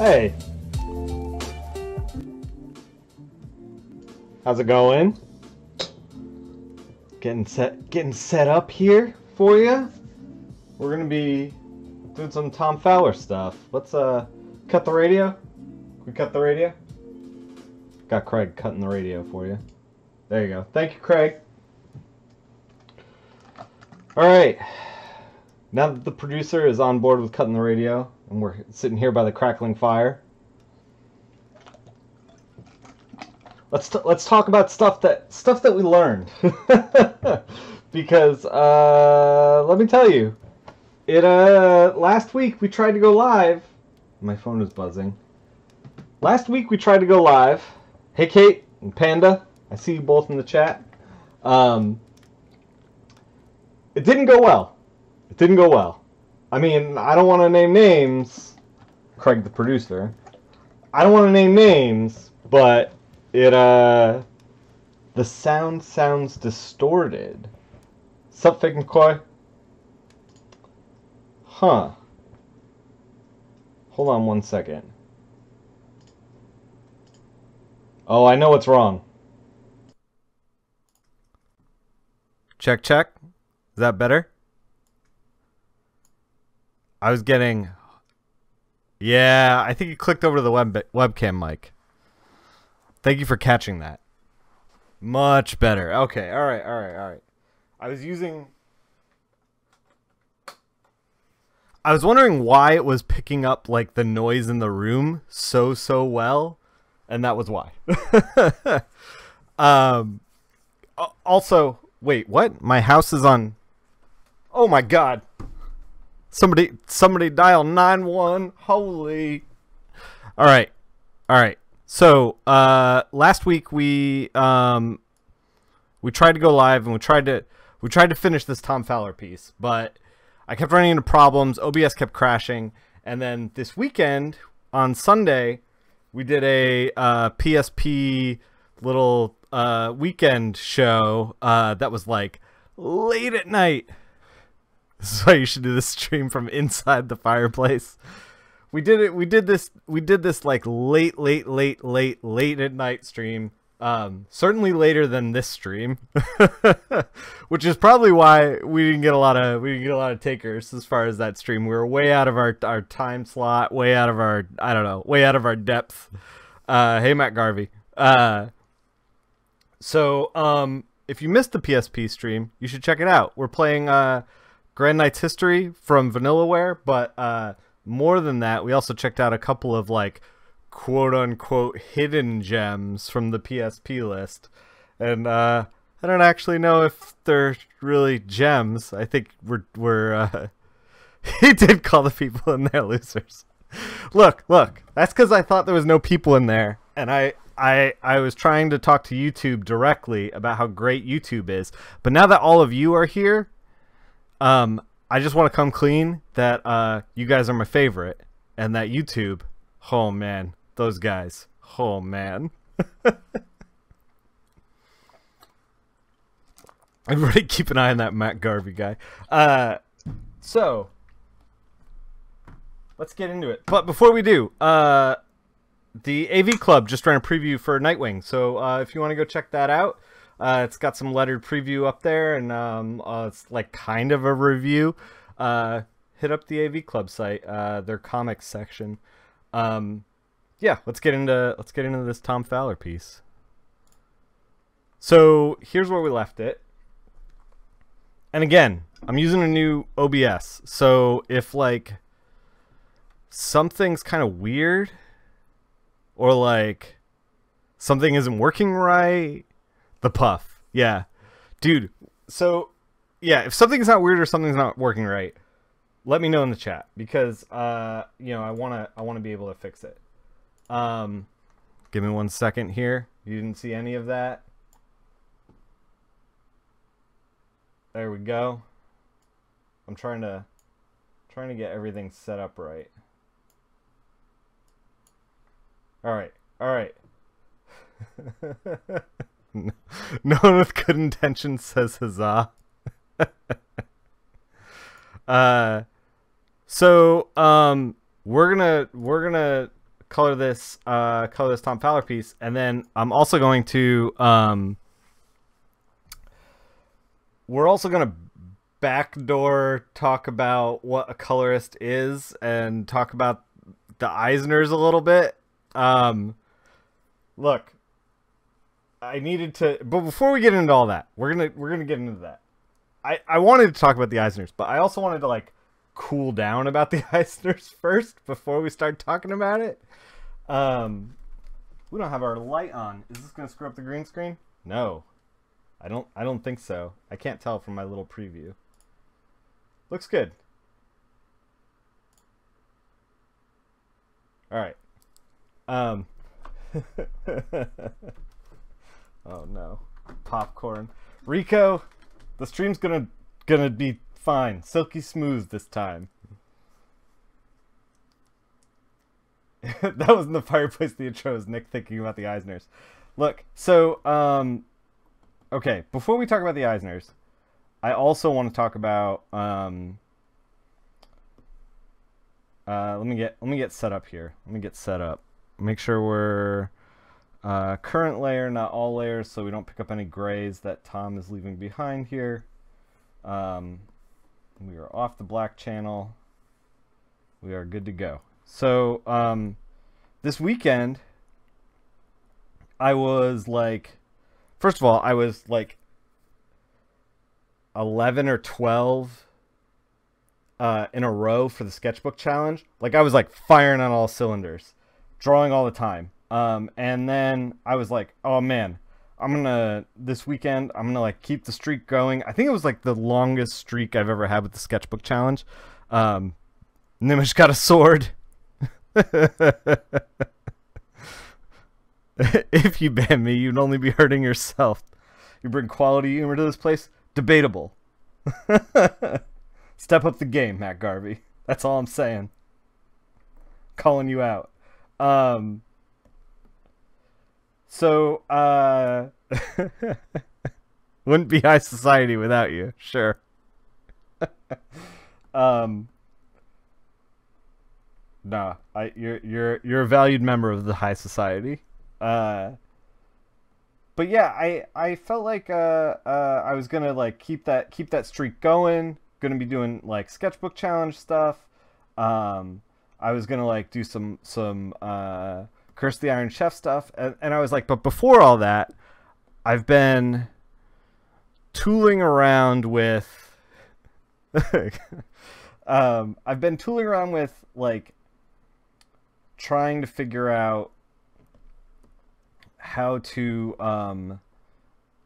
Hey, how's it going? Getting set up here for you. We're gonna be doing some Tom Fowler stuff. Let's cut the radio. Can we cut the radio? Got Craig cutting the radio for you. There you go. Thank you, Craig. All right. Now that the producer is on board with cutting the radio, and we're sitting here by the crackling fire, let's talk about stuff that we learned. Because let me tell you, last week we tried to go live. My phone is buzzing. Last week we tried to go live. Hey Kate and Panda, I see you both in the chat. It didn't go well. It didn't go well. I mean, I don't want to name names, Craig the producer. I don't want to name names, but the sound sounds distorted. Sup, Fake McCoy? Huh. Hold on one second. Oh, I know what's wrong. Check, check. Is that better? I was getting... Yeah, I think you clicked over to the webcam mic. Thank you for catching that. Much better. Okay, alright. I was wondering why it was picking up, like, the noise in the room so well, and that was why. Also, wait, what? My house is on... Oh my god. Somebody dial 911. Holy. All right. So, last week we tried to go live and we tried to finish this Tom Fowler piece, but I kept running into problems. OBS kept crashing, and then this weekend on Sunday we did a PSP little weekend show that was like late at night. This is why you should do this stream from inside the fireplace. We did this like late at night stream. Certainly later than this stream, which is probably why we didn't get a lot of takers as far as that stream. We were way out of our time slot, way out of our way out of our depth. Hey Matt Garvey. So if you missed the PSP stream, you should check it out. We're playing Grand Knight's History from Vanillaware, but more than that, we also checked out a couple of like quote-unquote hidden gems from the PSP list, and I don't actually know if they're really gems. I think we're he did call the people in there losers. Look, that's because I thought there was no people in there, and I was trying to talk to YouTube directly about how great YouTube is, but now that all of you are here, I just want to come clean that you guys are my favorite, and that YouTube, oh man, those guys, oh man. Everybody keep an eye on that Matt Garvey guy. So let's get into it. But before we do, the AV Club just ran a preview for Nightwing, so if you want to go check that out, it's got some lettered preview up there, and it's like kind of a review. Hit up the AV Club site, their comics section. Yeah, let's get into this Tom Fowler piece. So here's where we left it. And again, I'm using a new OBS, so if like something's kind of weird, or like something isn't working right, the puff, yeah, dude. So yeah, if something's not weird or something's not working right, let me know in the chat, because you know, I wanna be able to fix it. Give me 1 second here. You didn't see any of that. There we go. I'm trying to get everything set up right. All right. No one with good intentions says huzzah. So we're gonna color this Tom Fowler piece, and then I'm also going to we're also going to backdoor talk about what a colorist is and talk about the Eisners a little bit. Look, I needed to, but before we get into all that, we're gonna get into that. I wanted to talk about the Eisners, but I also wanted to like cool down about the Eisners first before we start talking about it. We don't have our light on. Is this gonna screw up the green screen? No, I don't think so. I can't tell from my little preview. Looks good. All right. Oh no, popcorn. Rico, the stream's gonna be fine, silky smooth this time. That wasn't the fireplace the intro. It was Nick thinking about the Eisners. Look, so okay, before we talk about the Eisners, I also want to talk about let me get set up here. Let me get set up. Make sure we're current layer, not all layers, so we don't pick up any grays that Tom is leaving behind here. We are off the black channel. We are good to go. So this weekend, I was like, first of all, I was like 11 or 12 in a row for the sketchbook challenge. Like I was like firing on all cylinders, drawing all the time. And then I was like, oh man, this weekend, I'm gonna like keep the streak going. I think it was like the longest streak I've ever had with the sketchbook challenge. Nimish got a sword. If you ban me, you'd only be hurting yourself. You bring quality humor to this place? Debatable. Step up the game, Matt Garvey. That's all I'm saying. Calling you out. So, wouldn't be high society without you, sure. Nah, you're a valued member of the high society. But yeah, I felt like I was gonna like keep that streak going. Gonna be doing like sketchbook challenge stuff. I was gonna like do some Curse the Iron Chef stuff, and I was like, but before all that, I've been tooling around with I've been tooling around with like trying to figure out how to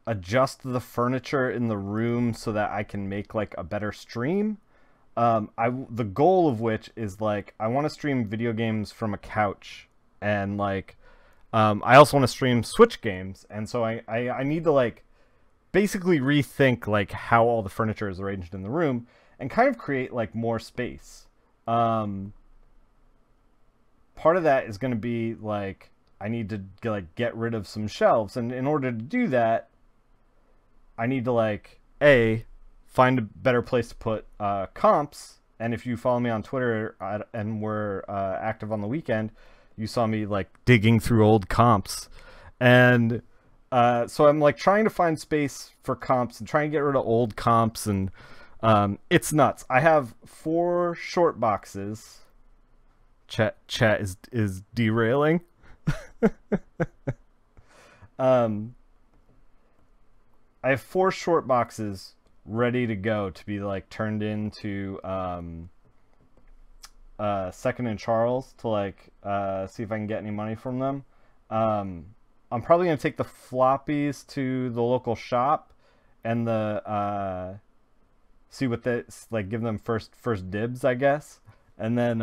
adjust the furniture in the room so that I can make like a better stream. The goal of which is like I want to stream video games from a couch, and like I also want to stream Switch games, and so I need to like basically rethink like how all the furniture is arranged in the room and kind of create like more space. Part of that is going to be like I need to get rid of some shelves, and in order to do that, I need to like find a better place to put comps. And if you follow me on Twitter and we're active on the weekend, you saw me like digging through old comps, and so I'm like trying to find space for comps and trying to get rid of old comps, and it's nuts. I have 4 short boxes. Chat is derailing. I have 4 short boxes ready to go to be like turned into Second and Charles to like see if I can get any money from them. I'm probably gonna take the floppies to the local shop and the see what they like, give them first dibs, I guess, and then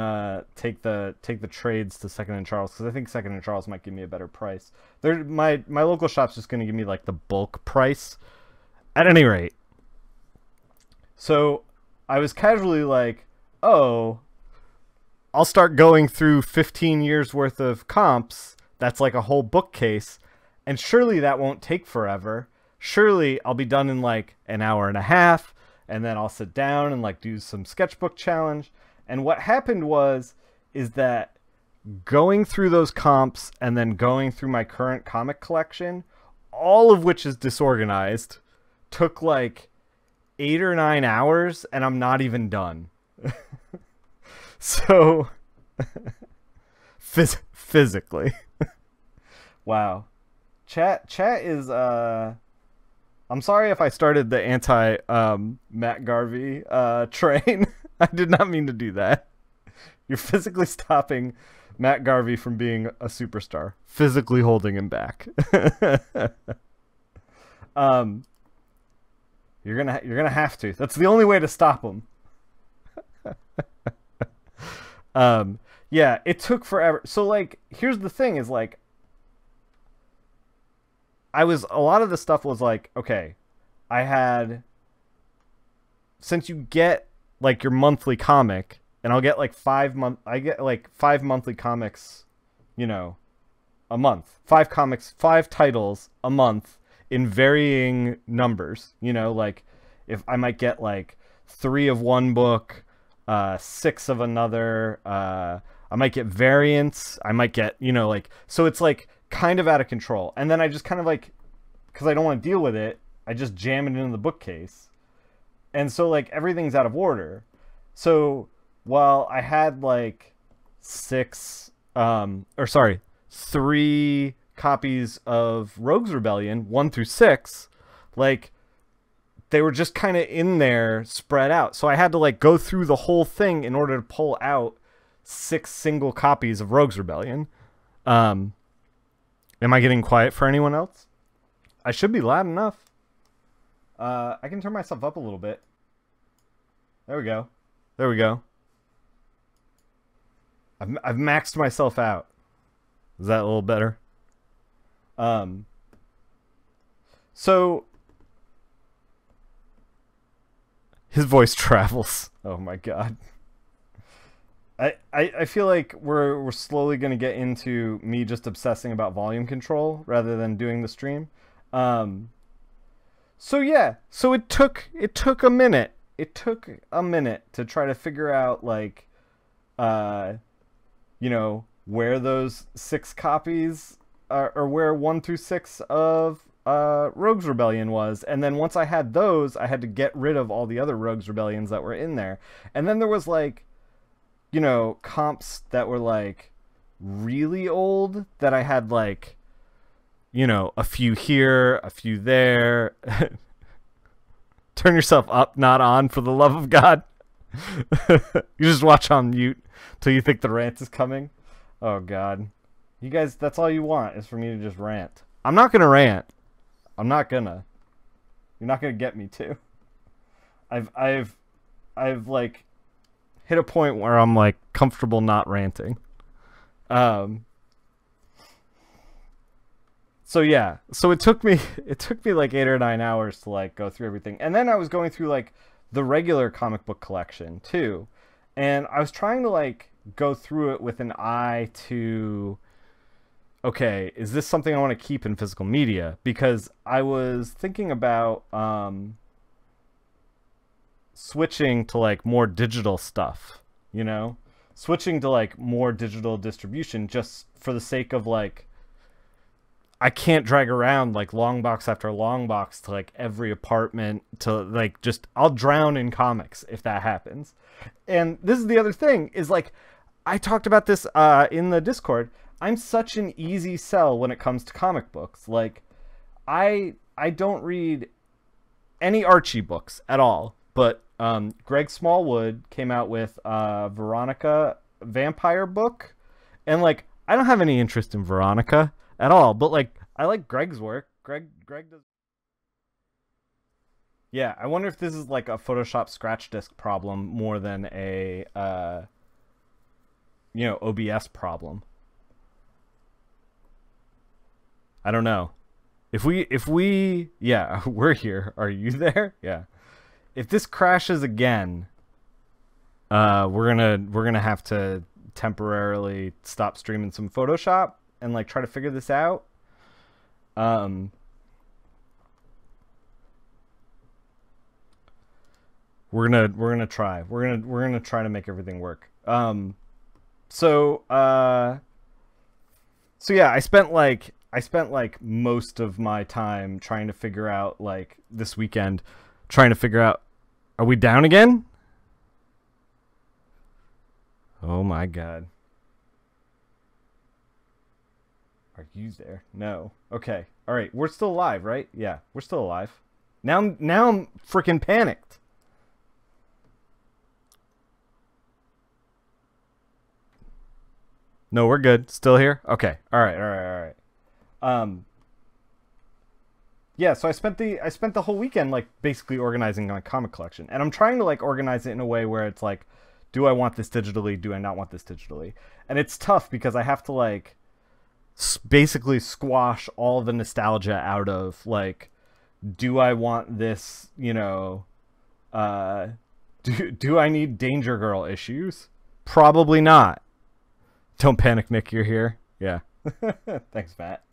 take the trades to Second and Charles, because I think Second and Charles might give me a better price. My local shop's just gonna give me like the bulk price. At any rate, so I was casually like, oh, I'll start going through 15 years worth of comps. That's like a whole bookcase, and surely that won't take forever. Surely I'll be done in like an hour and a half, and then I'll sit down and like do some sketchbook challenge. And what happened is that going through those comps and then going through my current comic collection, all of which is disorganized, took like 8 or 9 hours, and I'm not even done. So, physically. Wow. Chat is, I'm sorry if I started the anti Matt Garvey train. I did not mean to do that. You're physically stopping Matt Garvey from being a superstar. Physically holding him back. You're gonna have to. That's the only way to stop him. Yeah, it took forever. So like, here's the thing: is like, a lot of the stuff was like, okay, since you get like your monthly comic, and I'll get like 5 monthly comics, you know, a month, 5 titles a month in varying numbers, you know, like if I might get like 3 of one book, 6 of another, I might get variants, I might get, you know, like, so it's like kind of out of control. And then I just kind of like, because I don't want to deal with it, I just jam it into the bookcase. And so like everything's out of order. So while I had like 3 copies of Rogues Rebellion, 1 through 6, like they were just kind of in there spread out. So I had to like go through the whole thing in order to pull out 6 single copies of Rogues Rebellion. Am I getting quiet for anyone else? I should be loud enough. I can turn myself up a little bit. There we go. There we go. I've maxed myself out. Is that a little better? So his voice travels. Oh my god. I feel like we're slowly gonna get into me just obsessing about volume control rather than doing the stream. So yeah, so it took a minute. It took a minute to try to figure out like you know, where those 6 copies or where 1 through 6 of Rogues Rebellion was. And then once I had those, I had to get rid of all the other Rogues Rebellions that were in there. And then there was like, you know, comps that were like really old that I had like, you know, a few here, a few there. Turn yourself up, not on, for the love of God. You just watch on mute till you think the rant is coming. Oh God. You guys, that's all you want, is for me to just rant. I'm not gonna rant. I'm not gonna. You're not gonna get me to. I've like hit a point where I'm like comfortable not ranting. So yeah, so it took me like 8 or 9 hours to like go through everything. And then I was going through like the regular comic book collection too. And I was trying to like go through it with an eye to, okay, is this something I want to keep in physical media? Because I was thinking about switching to like more digital stuff, you know? Switching to like more digital distribution just for the sake of like, I can't drag around like long box after long box to like every apartment to like just, I'll drown in comics if that happens. And this is the other thing is like, I talked about this in the Discord. I'm such an easy sell when it comes to comic books. Like I don't read any Archie books at all, but Greg Smallwood came out with Veronica vampire book, and like I don't have any interest in Veronica at all, but like I like Greg's work. Greg does. Yeah, I wonder if this is like a Photoshop scratch disk problem more than a you know, OBS problem. I don't know. If we yeah, we're here. Are you there? Yeah. If this crashes again, we're gonna have to temporarily stop streaming some Photoshop and like try to figure this out. We're gonna try. We're gonna try to make everything work. So so yeah, I spent like most of my time trying to figure out, like, this weekend trying to figure out, are we down again? Oh my god. Are you there? No. Okay. All right. We're still alive, right? Yeah, we're still alive. Now I'm freaking panicked. No, we're good. Still here? Okay. All right. All right. All right. Um yeah, so I spent the whole weekend, like, basically organizing my comic collection. And I'm trying to, like, organize it in a way where it's like, do I want this digitally? Do I not want this digitally? And it's tough because I have to, like, basically squash all the nostalgia out of, like, do I want this, uh do I need Danger Girl issues? Probably not. Don't panic, Nick, you're here. Yeah. Thanks, Matt.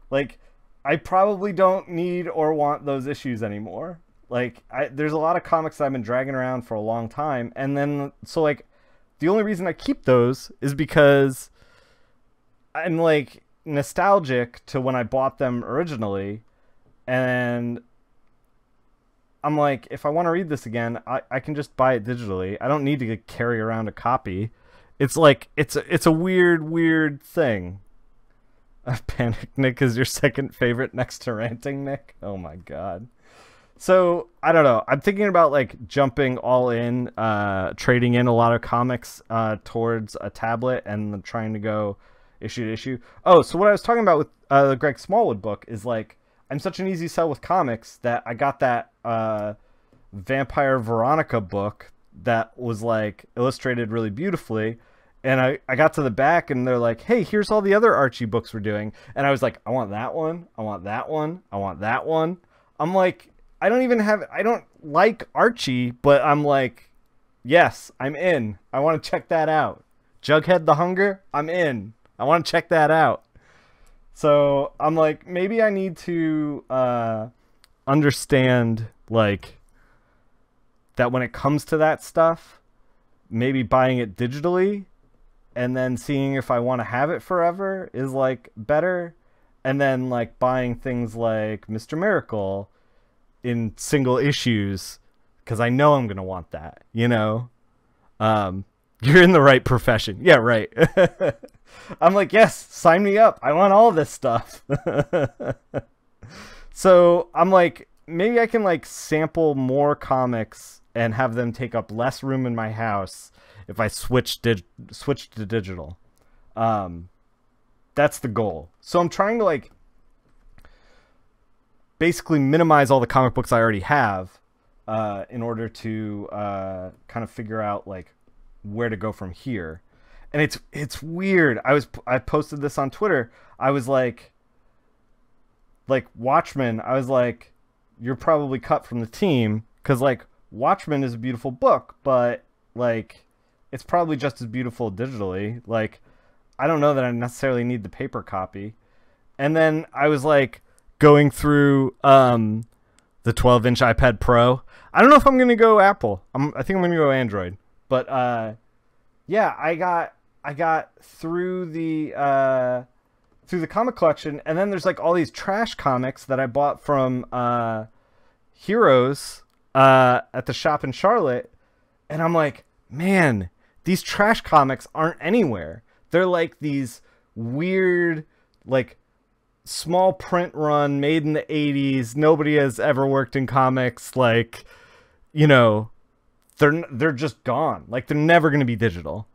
Like, I probably don't need or want those issues anymore. Like, there's a lot of comics that I've been dragging around for a long time, and then, so, like, the only reason I keep those is because I'm, like, nostalgic to when I bought them originally, and I'm like, if I want to read this again, I can just buy it digitally. I don't need to carry around a copy. It's like, it's a weird thing. Panic Nick is your second favorite next to Ranting Nick? Oh my god. So, I don't know. I'm thinking about, like, jumping all in, trading in a lot of comics towards a tablet and trying to go issue to issue. Oh, so what I was talking about with the Greg Smallwood book is, like, I'm such an easy sell with comics that I got that Vampire Veronica book that was, like, illustrated really beautifully. And I got to the back and they're like, hey, here's all the other Archie books we're doing. And I was like, I want that one. I want that one. I want that one. I'm like, I don't like Archie, but I'm like, yes, I'm in. I want to check that out. Jughead the Hunger, I'm in. I want to check that out. So I'm like, maybe I need to understand, like, that when it comes to that stuff, maybe buying it digitally and then seeing if I want to have it forever is, like, better. And then, like, buying things like Mr. Miracle in single issues because I know I'm going to want that, You're in the right profession. Yeah, right. I'm like, yes, sign me up. I want all this stuff. So I'm like, maybe I can, like, sample more comics and have them take up less room in my house if I switch to digital. That's the goal. So I'm trying to, like, basically minimize all the comic books I already have in order to kind of figure out, like, where to go from here. And it's weird. I posted this on Twitter. I was like Watchmen, I was like, you're probably cut from the team because, like, Watchmen is a beautiful book, but, like, it's probably just as beautiful digitally. Like, I don't know that I necessarily need the paper copy. And then I was, like, going through the 12-inch iPad Pro. I don't know if I'm going to go Apple. I think I'm going to go Android. But yeah, I got through the comic collection, and then there's, like, all these trash comics that I bought from Heroes at the shop in Charlotte, and I'm like, man, these trash comics aren't anywhere. They're, like, these weird, like, small print run made in the 80s. Nobody has ever worked in comics. Like, they're just gone. Like, they're never going to be digital.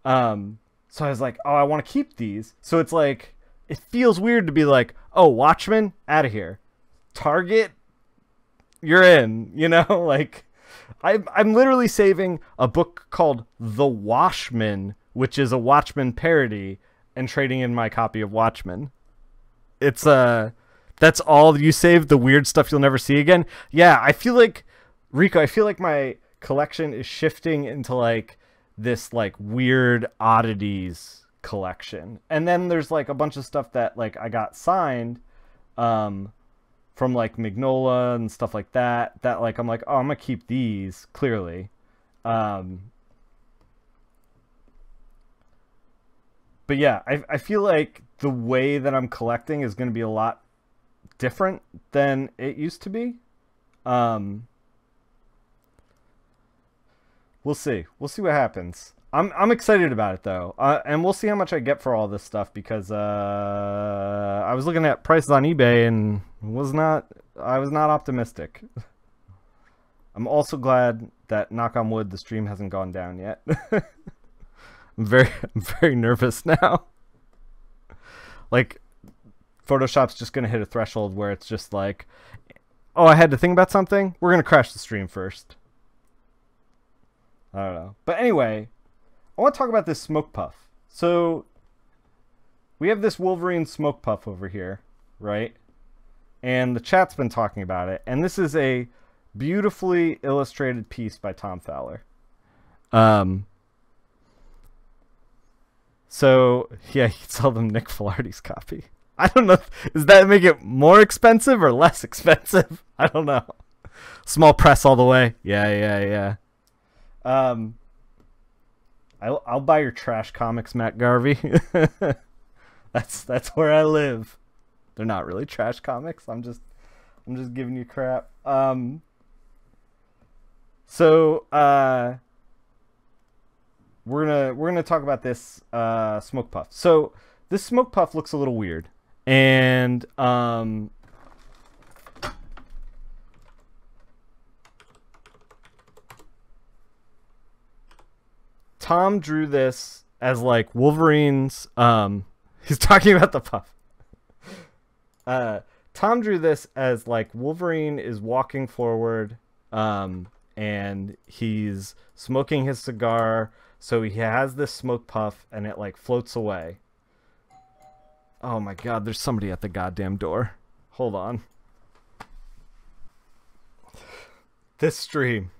So I was like, oh, I want to keep these. So it's like, it feels weird to be like, oh, Watchmen, out of here. Target, you're in, like, I'm literally saving a book called The Washman, which is a Watchmen parody, and trading in my copy of Watchmen. It's that's all you save, the weird stuff you'll never see again. Yeah, I feel like, Rico, I feel like my collection is shifting into, like, this, like, weird oddities collection. And then there's, like, a bunch of stuff that, like, I got signed from, like, Magnola and stuff like that, like, I'm like, oh, I'm gonna keep these, clearly. But yeah, I feel like the way that I'm collecting is going to be a lot different than it used to be. We'll see. We'll see what happens. I'm excited about it though, and we'll see how much I get for all this stuff because I was looking at prices on eBay and I was not optimistic. I'm also glad that, knock on wood, the stream hasn't gone down yet. I'm very nervous now. Like, Photoshop's just gonna hit a threshold where it's just like, oh, I had to think about something. We're gonna crash the stream first. I don't know. But anyway, I want to talk about this smoke puff. So, we have this Wolverine smoke puff over here, right? And the chat's been talking about it. And this is a beautifully illustrated piece by Tom Fowler. So, yeah, you can sell them Nick Filardi's copy. I don't know. Does that make it more expensive or less expensive? I don't know. Small press all the way. Yeah. I'll buy your trash comics, Matt Garvey. That's where I live. They're not really trash comics. I'm just giving you crap. So we're gonna talk about this smoke puff. So this smoke puff looks a little weird, and Tom drew this as like Wolverine's. He's talking about the puff. Tom drew this as like Wolverine is walking forward, and he's smoking his cigar. So he has this smoke puff, and it like floats away. Oh my God! There's somebody at the goddamn door. Hold on. This stream.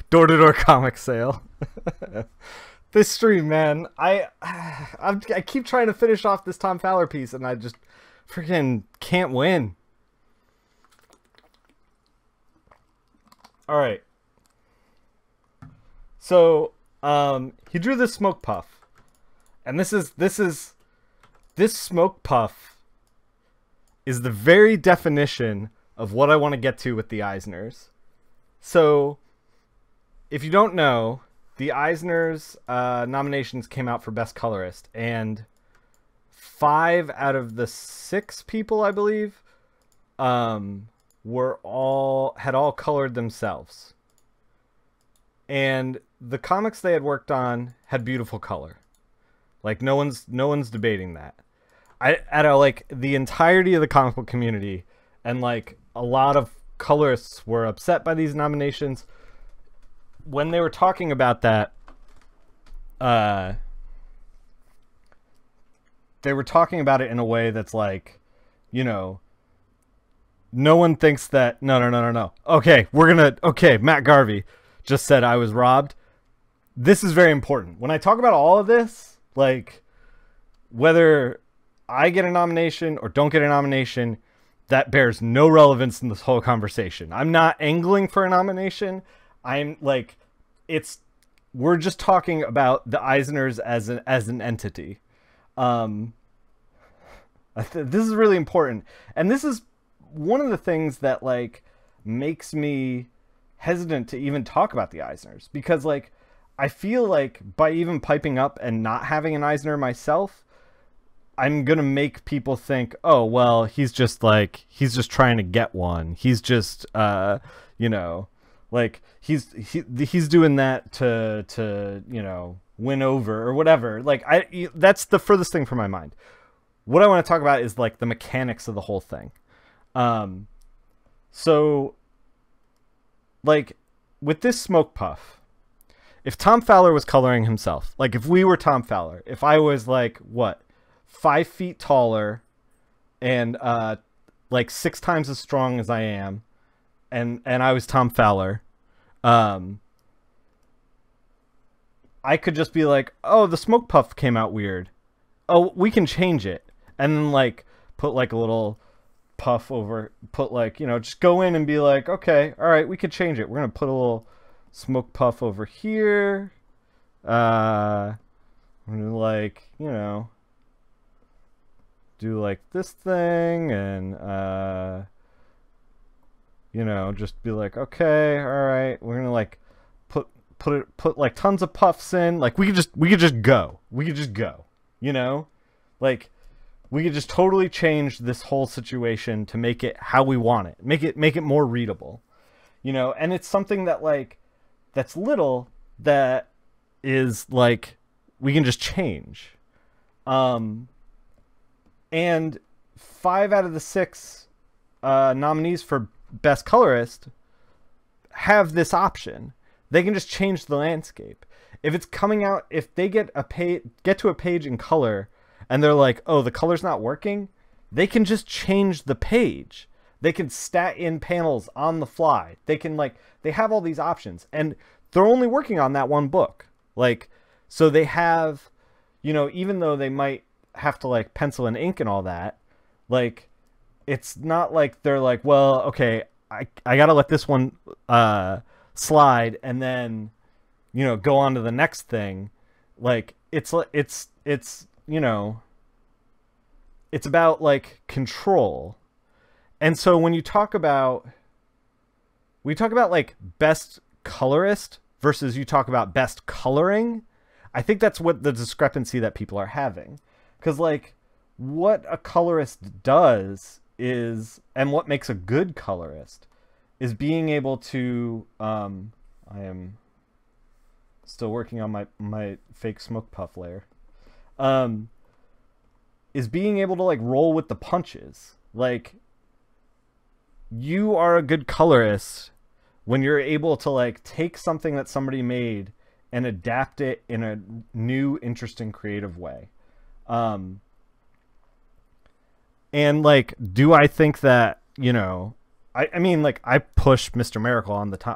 Door-to-door comic sale. This stream, man. I keep trying to finish off this Tom Fowler piece, and I just freaking can't win. All right. So, he drew this smoke puff, and this smoke puff is the very definition of what I want to get to with the Eisners. So, if you don't know, the Eisners nominations came out for Best Colorist, and 5 out of the 6 people, I believe, had all colored themselves. And the comics they had worked on had beautiful color. Like no one's debating that. Like the entirety of the comic book community, and like a lot of colorists were upset by these nominations. When they were talking about that, they were talking about it in a way that's like, you know, no one thinks that, no. Okay, Matt Garvey just said I was robbed. This is very important. When I talk about all of this, like, whether I get a nomination or don't get a nomination, that bears no relevance in this whole conversation. I'm not angling for a nomination. I'm like, we're just talking about the Eisners as an entity. This is really important, and this is one of the things that like makes me hesitant to even talk about the Eisners, because like I feel like by even piping up and not having an Eisner myself, I'm gonna make people think, oh well, he's just trying to get one. He's just you know, like he's doing that to you know, win over or whatever. Like that's the furthest thing from my mind. What I want to talk about is like the mechanics of the whole thing. So like with this smoke puff, if Tom Fowler was coloring himself, like if we were Tom Fowler, if I was like, what, 5 feet taller and like 6 times as strong as I am, and I was Tom Fowler, I could just be like, oh, the smoke puff came out weird. Oh, we can change it. And then like put like a little puff over, put like, you know, just go in and be like, okay, all right, we could change it. We're going to put a little smoke puff over here. we're gonna like, you know, do like this thing and you know, just be like, okay, all right, we're gonna like put like tons of puffs in. Like we could just go. We could just go. You know, like we could just totally change this whole situation to make it how we want it. Make it more readable. You know, and it's something that like that's little that is like we can just change. And 5 out of the 6 nominees for Best Colorist have this option. They can just change the landscape. If it's coming out, if they get to a page in color and they're like, oh, the color's not working, they can just change the page. They can stat in panels on the fly. They can like, they have all these options, and they're only working on that one book. Like, so they have, you know, even though they might have to like pencil and ink and all that, like, it's not like they're like, well, okay, I gotta let this one slide and then, you know, go on to the next thing. Like, it's you know, it's about like control. And so when we talk about like best colorist versus you talk about best coloring, I think that's what the discrepancy that people are having. Because like what a colorist does is, and what makes a good colorist is being able to, I am still working on my fake smoke puff layer, is being able to like roll with the punches. Like, you are a good colorist when you're able to like take something that somebody made and adapt it in a new, interesting, creative way. And like, do I think that, you know, I mean, like, I push Mr. Miracle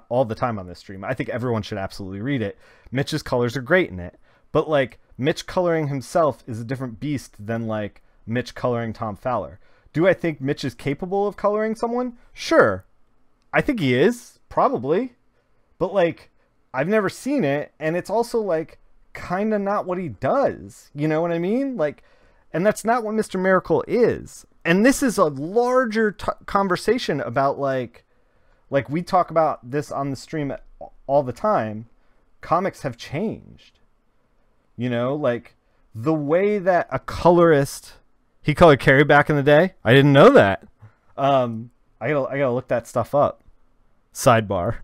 all the time on this stream. I think everyone should absolutely read it. Mitch's colors are great in it, but like Mitch coloring himself is a different beast than like Mitch coloring Tom Fowler. Do I think Mitch is capable of coloring someone? Sure. I think he is, probably. But like, I've never seen it, and it's also like kind of not what he does. You know what I mean? Like, and that's not what Mr. Miracle is. And this is a larger conversation about like we talk about this on the stream all the time. Comics have changed. You know, like the way that a colorist, he colored Carrie back in the day. I didn't know that. I gotta look that stuff up. Sidebar.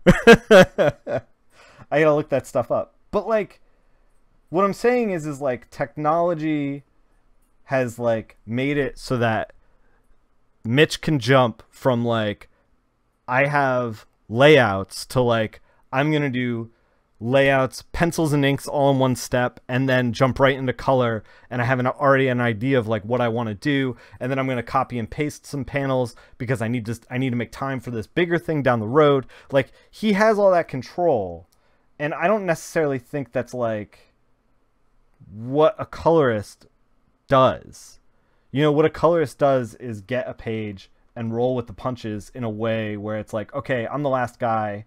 I gotta look that stuff up. But like, what I'm saying is like technology has like made it so that Mitch can jump from like, I have layouts to like, I'm gonna do layouts, pencils and inks all in one step, and then jump right into color, and I have already an idea of like what I want to do, and then I'm going to copy and paste some panels because I need to make time for this bigger thing down the road. Like, he has all that control, and I don't necessarily think that's like what a colorist does. You know, what a colorist does is get a page and roll with the punches in a way where it's like, okay, I'm the last guy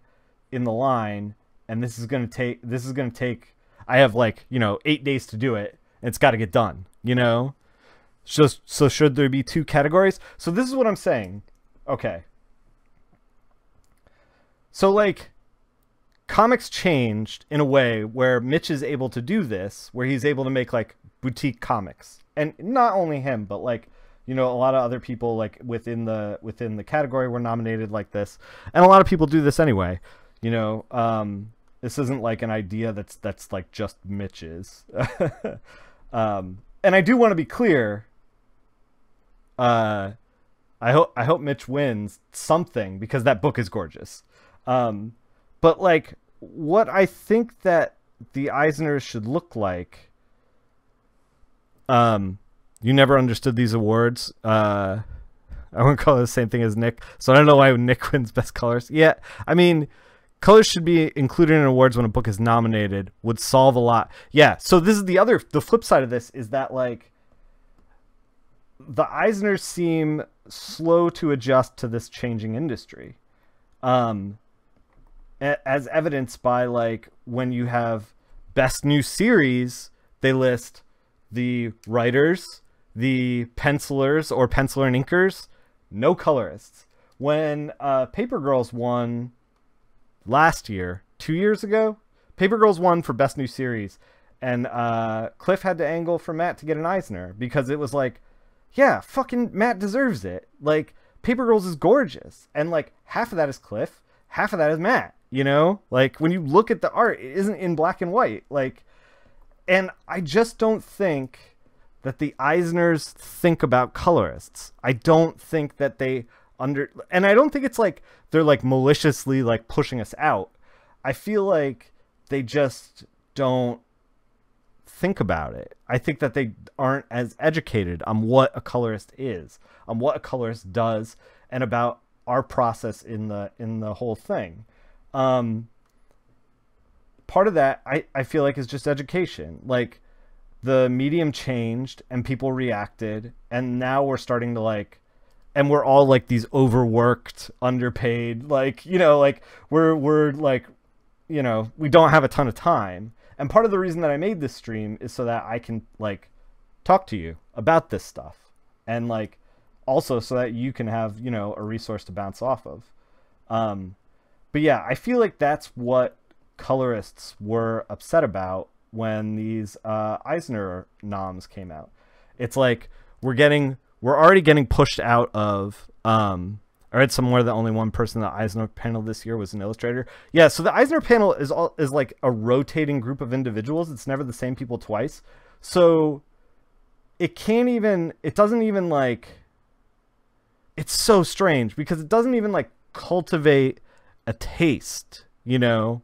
in the line, and this is going to take, I have like, you know, 8 days to do it, and it's got to get done, you know? So should there be 2 categories? So this is what I'm saying. Okay. So like, comics changed in a way where Mitch is able to do this, where he's able to make like boutique comics. And not only him, but like, you know, a lot of other people like within the category were nominated like this. And a lot of people do this anyway. You know, this isn't like an idea that's like just Mitch's. And I do want to be clear. I hope Mitch wins something, because that book is gorgeous. But like, what I think that the Eisners should look like. You never understood these awards. I wouldn't call it the same thing as Nick, so I don't know why Nick wins best colors. Yeah, I mean, colors should be included in awards when a book is nominated. Would solve a lot. Yeah, so this is the flip side of this is that like the Eisners seem slow to adjust to this changing industry. As evidenced by like when you have best new series they list the writers, the pencilers or penciler and inkers, no colorists. When Paper Girls won last year, 2 years ago, Paper Girls won for Best New Series, and Cliff had to angle for Matt to get an Eisner because it was like, yeah, fucking Matt deserves it. Like, Paper Girls is gorgeous, and like half of that is Cliff, half of that is Matt. You know, like when you look at the art, it isn't in black and white. Like, and I just don't think that the Eisners think about colorists. I don't think that they and I don't think it's like they're like maliciously like pushing us out. I feel like they just don't think about it. I think that they aren't as educated on what a colorist is, on what a colorist does, and about our process in the whole thing. Part of that I feel like is just education. Like, the medium changed and people reacted, and now we're starting to like, and we're all like these overworked, underpaid, like, you know, like we're like, you know, we don't have a ton of time. And part of the reason that I made this stream is so that I can like talk to you about this stuff, and like also so that you can have, you know, a resource to bounce off of. But yeah, I feel like that's what colorists were upset about when these Eisner noms came out. It's like we're already getting pushed out of. I read somewhere that only one person in the Eisner panel this year was an illustrator. Yeah, so the Eisner panel is like a rotating group of individuals. It's never the same people twice. So it doesn't even like. It's so strange because it doesn't even like cultivate a taste, you know.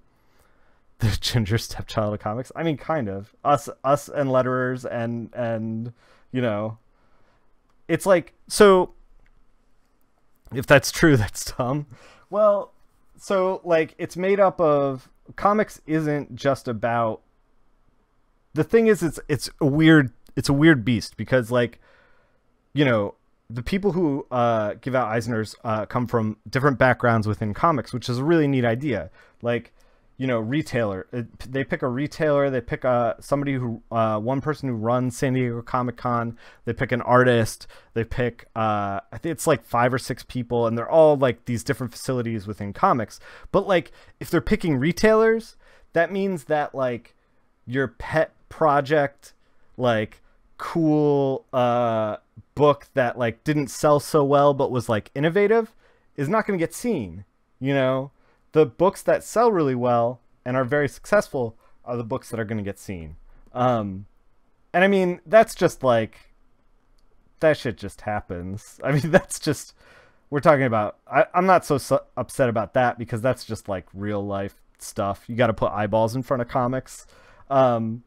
The ginger stepchild of comics. I mean, kind of us and letterers and you know, it's like, so if that's true, that's dumb. Well, so like it's made up of, comics isn't just about, the thing is it's a weird beast because, like, you know, the people who give out Eisners come from different backgrounds within comics, which is a really neat idea. Like, you know, retailer, they pick a retailer, they pick somebody who, one person who runs San Diego Comic-Con, they pick an artist, they pick, I think it's like 5 or 6 people, and they're all like these different facilities within comics. But like, if they're picking retailers, that means that like your pet project, like cool book that like didn't sell so well but was like innovative is not going to get seen. You know, the books that sell really well and are very successful are the books that are going to get seen. And I mean, that's just like, that shit just happens. I mean, that's just, we're talking about, I'm not so upset about that because that's just like real life stuff. You got to put eyeballs in front of comics. But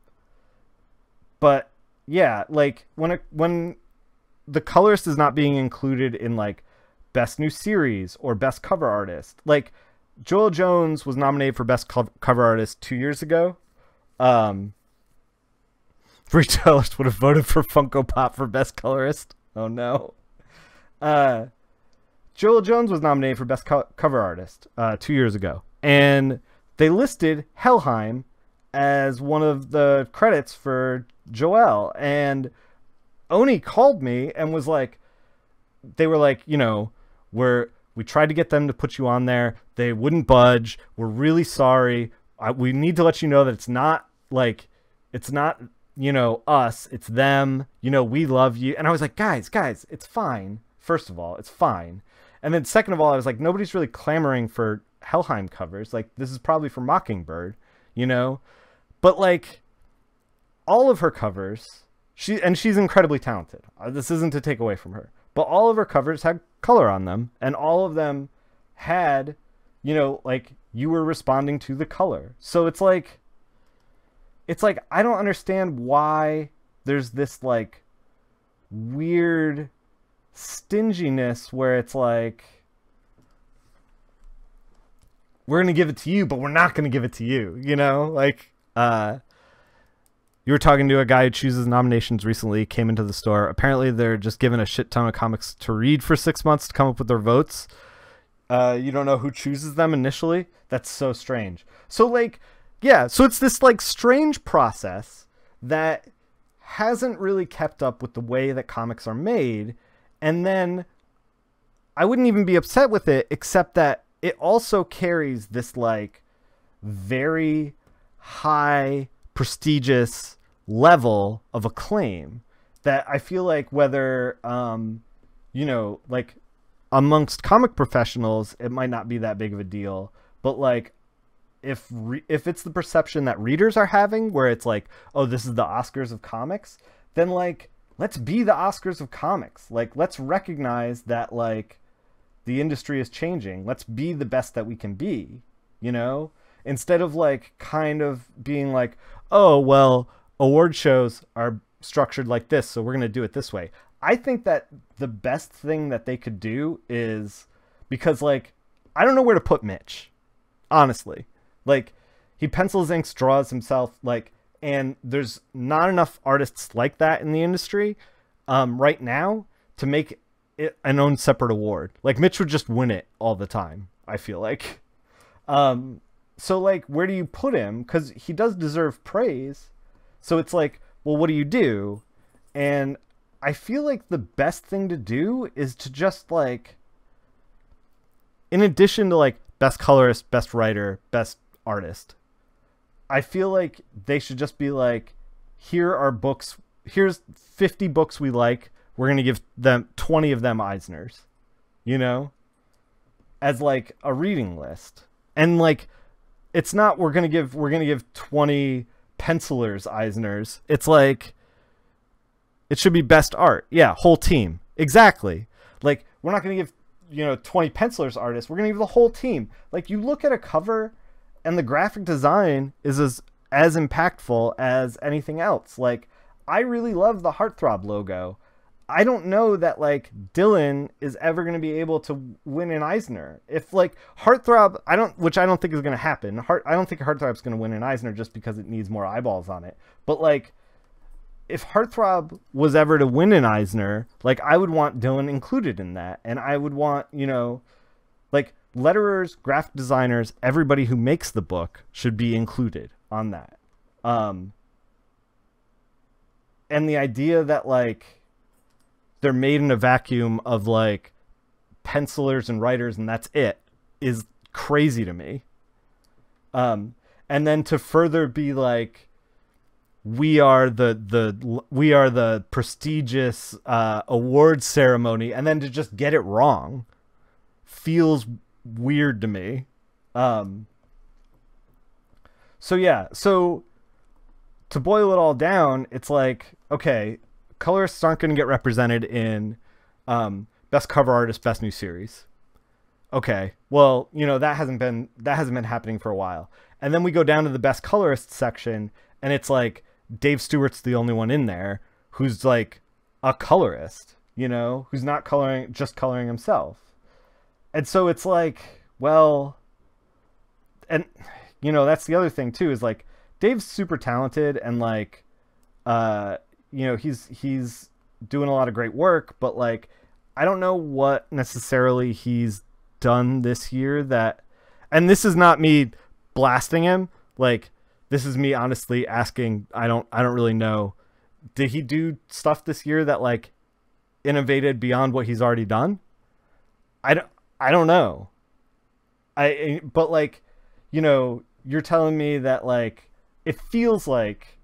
yeah, like when the colorist is not being included in like best new series or best cover artist, like Joel Jones was nominated for best cover artist 2 years ago. Retailers would have voted for Funko Pop for best colorist. Oh no. Joel Jones was nominated for best cover artist 2 years ago, and they listed Helheim as one of the credits for Joel, and Oni called me and was like, they were like, you know, we tried to get them to put you on there. They wouldn't budge. We're really sorry. We need to let you know that it's not like, it's not, you know, us, it's them. You know, we love you. And I was like, guys, it's fine. First of all, it's fine. And then second of all, I was like, nobody's really clamoring for Helheim covers. Like, this is probably for Mockingbird, you know? But like, all of her covers, she's incredibly talented. This isn't to take away from her, but all of her covers had color on them, and all of them had, you know, like, you were responding to the color. So it's like I don't understand why there's this like weird stinginess where it's like, we're gonna give it to you, but we're not gonna give it to you, you know? Like, you were talking to a guy who chooses nominations recently, came into the store. Apparently they're just given a shit ton of comics to read for 6 months to come up with their votes. You don't know who chooses them initially. That's so strange. So like, yeah, so it's this like strange process that hasn't really kept up with the way that comics are made. And then I wouldn't even be upset with it, except that it also carries this like very high prestigious level of acclaim that I feel like whether, you know, like amongst comic professionals, it might not be that big of a deal, but like if it's the perception that readers are having where it's like, oh, this is the Oscars of comics, then like, let's be the Oscars of comics. Like, let's recognize that like the industry is changing. Let's be the best that we can be, you know, instead of like kind of being like, oh, well, award shows are structured like this, so we're going to do it this way. I think that the best thing that they could do is, because like, I don't know where to put Mitch, honestly. Like, he pencils, inks, draws himself, like, and there's not enough artists like that in the industry right now to make it an own separate award. Like, Mitch would just win it all the time, I feel like. So, like, where do you put him? Because he does deserve praise. So it's like, well, what do you do? And I feel like the best thing to do is to just, like, in addition to, like, best colorist, best writer, best artist, I feel like they should just be like, here are books, here's 50 books we like, we're going to give them 20 of them Eisners, you know, as like a reading list. And like, it's not, we're going to give 20 pencilers Eisners. It's like, it should be best art. Yeah. Whole team. Exactly. Like, we're not going to give, you know, 20 pencilers artists. We're going to give the whole team. Like, you look at a cover and the graphic design is as impactful as anything else. Like, I really love the Heartthrob logo. I don't know that like Dylan is ever going to be able to win an Eisner. If like Heartthrob, which I don't think is going to happen. I don't think Heartthrob's going to win an Eisner just because it needs more eyeballs on it. But like, if Heartthrob was ever to win an Eisner, like I would want Dylan included in that. And I would want, you know, like letterers, graphic designers, everybody who makes the book should be included on that. And the idea that like they're made in a vacuum of like pencilers and writers and that's it is crazy to me. And then to further be like, we are the prestigious award ceremony, and then to just get it wrong feels weird to me. So yeah, so to boil it all down, it's like, okay, colorists aren't going to get represented in best cover artist, best new series. Okay, well, you know, that hasn't been happening for a while. And then we go down to the best colorist section, and it's like Dave Stewart's the only one in there who's like a colorist, you know, who's not just coloring himself. And so it's like, well, and you know, that's the other thing too, is like Dave's super talented and like, you know, he's doing a lot of great work, but like, I don't know what necessarily he's done this year that, and this is not me blasting him. Like, this is me honestly asking, I don't really know. Did he do stuff this year that like innovated beyond what he's already done? I don't know. But like, you know, you're telling me that like, it feels like,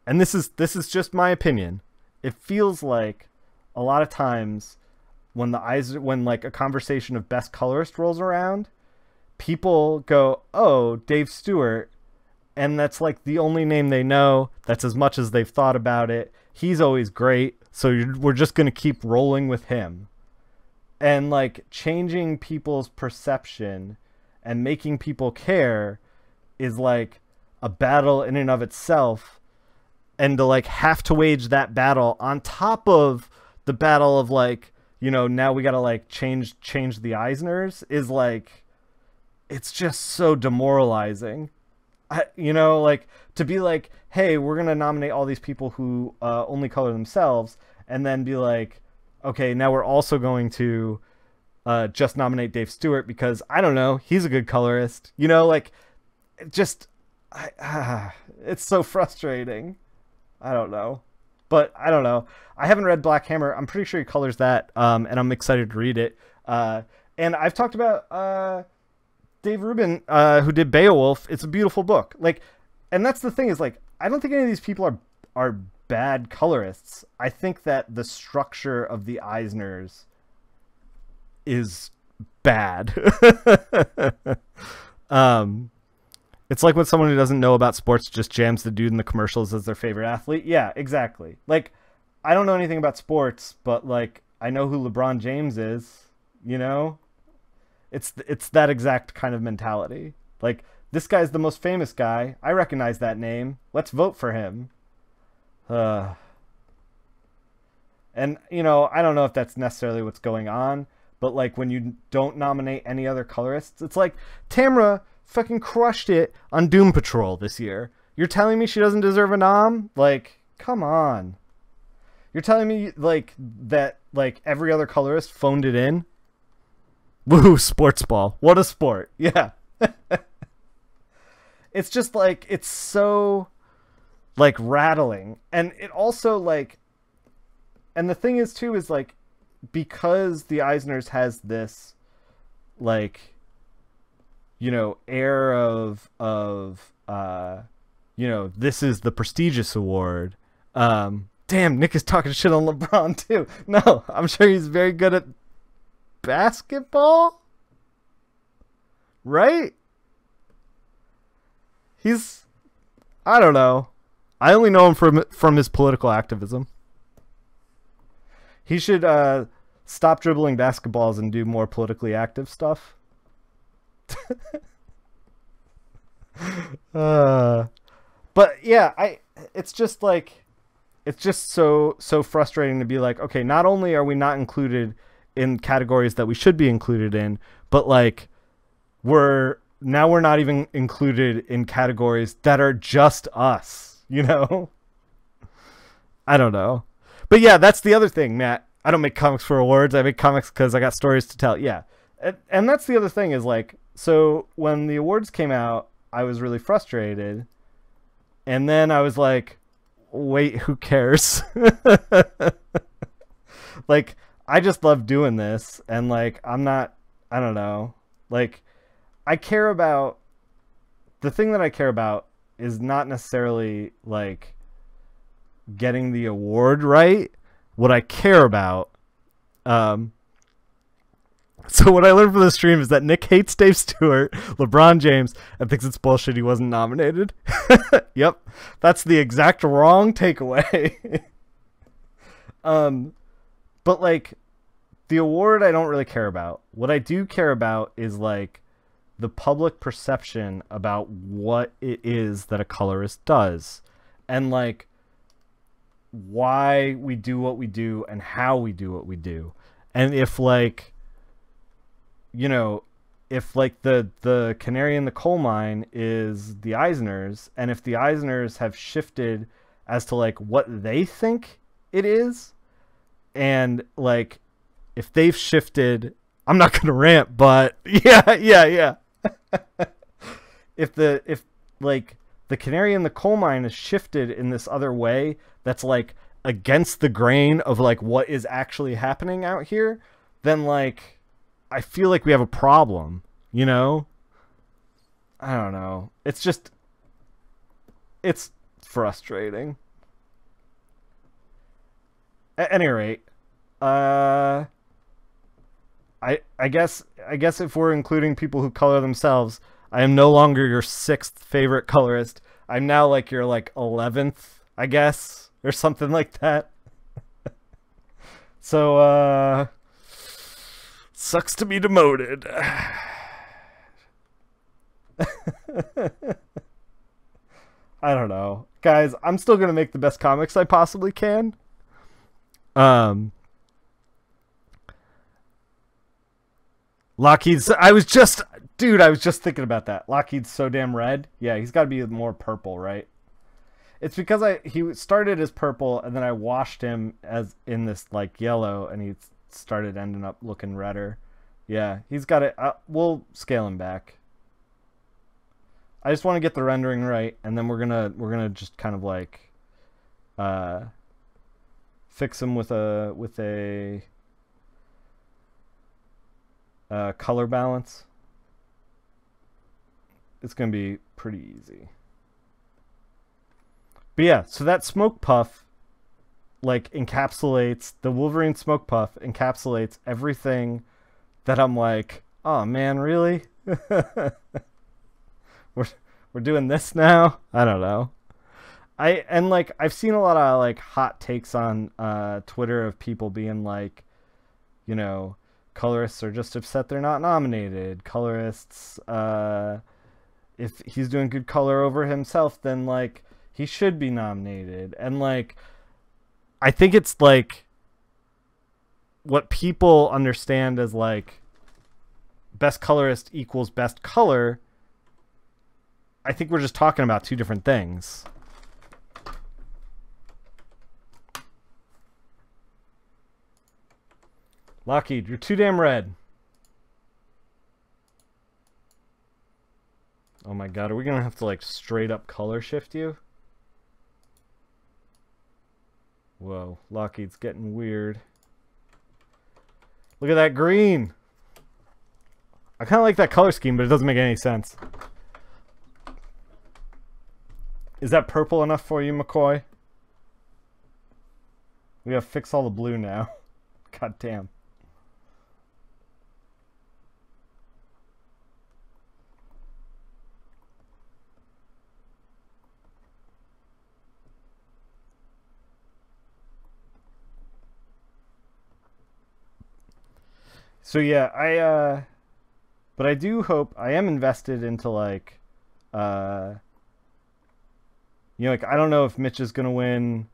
and this is just my opinion, it feels like a lot of times when like a conversation of best colorist rolls around, people go, oh, Dave Stewart, and that's like the only name they know. That's as much as they've thought about it. He's always great, so we're just going to keep rolling with him. And like changing people's perception and making people care is like a battle in and of itself. And to like have to wage that battle on top of the battle of like, you know, now we got to like change the Eisners is like, it's just so demoralizing. You know, like to be like, hey, we're going to nominate all these people who only color themselves, and then be like, okay, now we're also going to just nominate Dave Stewart because, I don't know, he's a good colorist. You know, like, just, It's so frustrating. I don't know. But I don't know. I haven't read Black Hammer. I'm pretty sure he colors that, and I'm excited to read it. And I've talked about Dave Rubin, who did Beowulf. It's a beautiful book. Like, and that's the thing is, like, I don't think any of these people are bad colorists. I think that the structure of the Eisners is bad. It's like when someone who doesn't know about sports just jams the dude in the commercials as their favorite athlete. Yeah, exactly. Like, I don't know anything about sports, but like, I know who LeBron James is, you know? It's that exact kind of mentality. Like, this guy's the most famous guy. I recognize that name. Let's vote for him. And, you know, I don't know if that's necessarily what's going on, but like when you don't nominate any other colorists, it's like Tamra fucking crushed it on Doom Patrol this year. You're telling me she doesn't deserve a nom? Like, come on. You're telling me like that like every other colorist phoned it in? Woo, sports ball. What a sport. Yeah. It's just like, it's so like rattling. And it also like, and the thing is too is like, because the Eisners has this like, you know, air of you know, this is the prestigious award. Damn, Nick is talking shit on LeBron too. No, I'm sure he's very good at basketball, right? He's, I don't know. I only know him from his political activism. He should stop dribbling basketballs and do more politically active stuff. But yeah, it's just like, it's just so frustrating to be like, okay, not only are we not included in categories that we should be included in, but like we're not even included in categories that are just us, you know? I don't know. But yeah, that's the other thing, Matt. I don't make comics for awards. I make comics because I got stories to tell. Yeah. And that's the other thing is like, so when the awards came out, I was really frustrated. And then I was like, wait, who cares? Like, I just love doing this. And like, I don't know. Like, I care about, the thing that I care about is not necessarily like getting the award right. What I care about, so what I learned from the stream is that Nick hates Dave Stewart, LeBron James, and thinks it's bullshit he wasn't nominated. Yep, that's the exact wrong takeaway. But like, the award I don't really care about. What I do care about is like the public perception about what it is that a colorist does, and like why we do what we do and how we do what we do. And if like, you know, if like the canary in the coal mine is the Eisners, and if the Eisners have shifted as to like what they think it is, and like if they've shifted, I'm not gonna rant, but yeah. If like the canary in the coal mine is shifted in this other way that's like against the grain of like what is actually happening out here, then like I feel like we have a problem, you know? I don't know. It's just, it's frustrating. At any rate, I guess if we're including people who color themselves, I am no longer your 6th favorite colorist. I'm now like your like 11th, I guess, or something like that. So, sucks to be demoted. I don't know. Guys, I'm still going to make the best comics I possibly can. Lockheed's, I was just thinking about that. Lockheed's so damn red. Yeah, he's got to be more purple, right? It's because he started as purple, and then I washed him as in this like yellow, and he started ending up looking redder. Yeah, he's got it. We'll scale him back. I just want to get the rendering right, and then we're gonna just kind of like fix them with a color balance. It's gonna be pretty easy. But yeah, so that smoke puff like encapsulates the Wolverine smoke puff encapsulates everything that I'm like, oh man, really? we're doing this now? I don't know. I've seen a lot of like hot takes on Twitter of people being like, you know, colorists are just upset they're not nominated. Colorists, if he's doing good color over himself, then like he should be nominated. And like, I think it's like what people understand as like best colorist equals best color. I think we're just talking about two different things. Lockheed, you're too damn red. Oh my god, are we gonna have to like straight up color shift you? Whoa, Lockheed's getting weird. Look at that green. I kind of like that color scheme, but it doesn't make any sense. Is that purple enough for you, McCoy? We gotta fix all the blue now. God damn. So yeah, but I do hope, I am invested into like, you know, like I don't know if Mitch is gonna win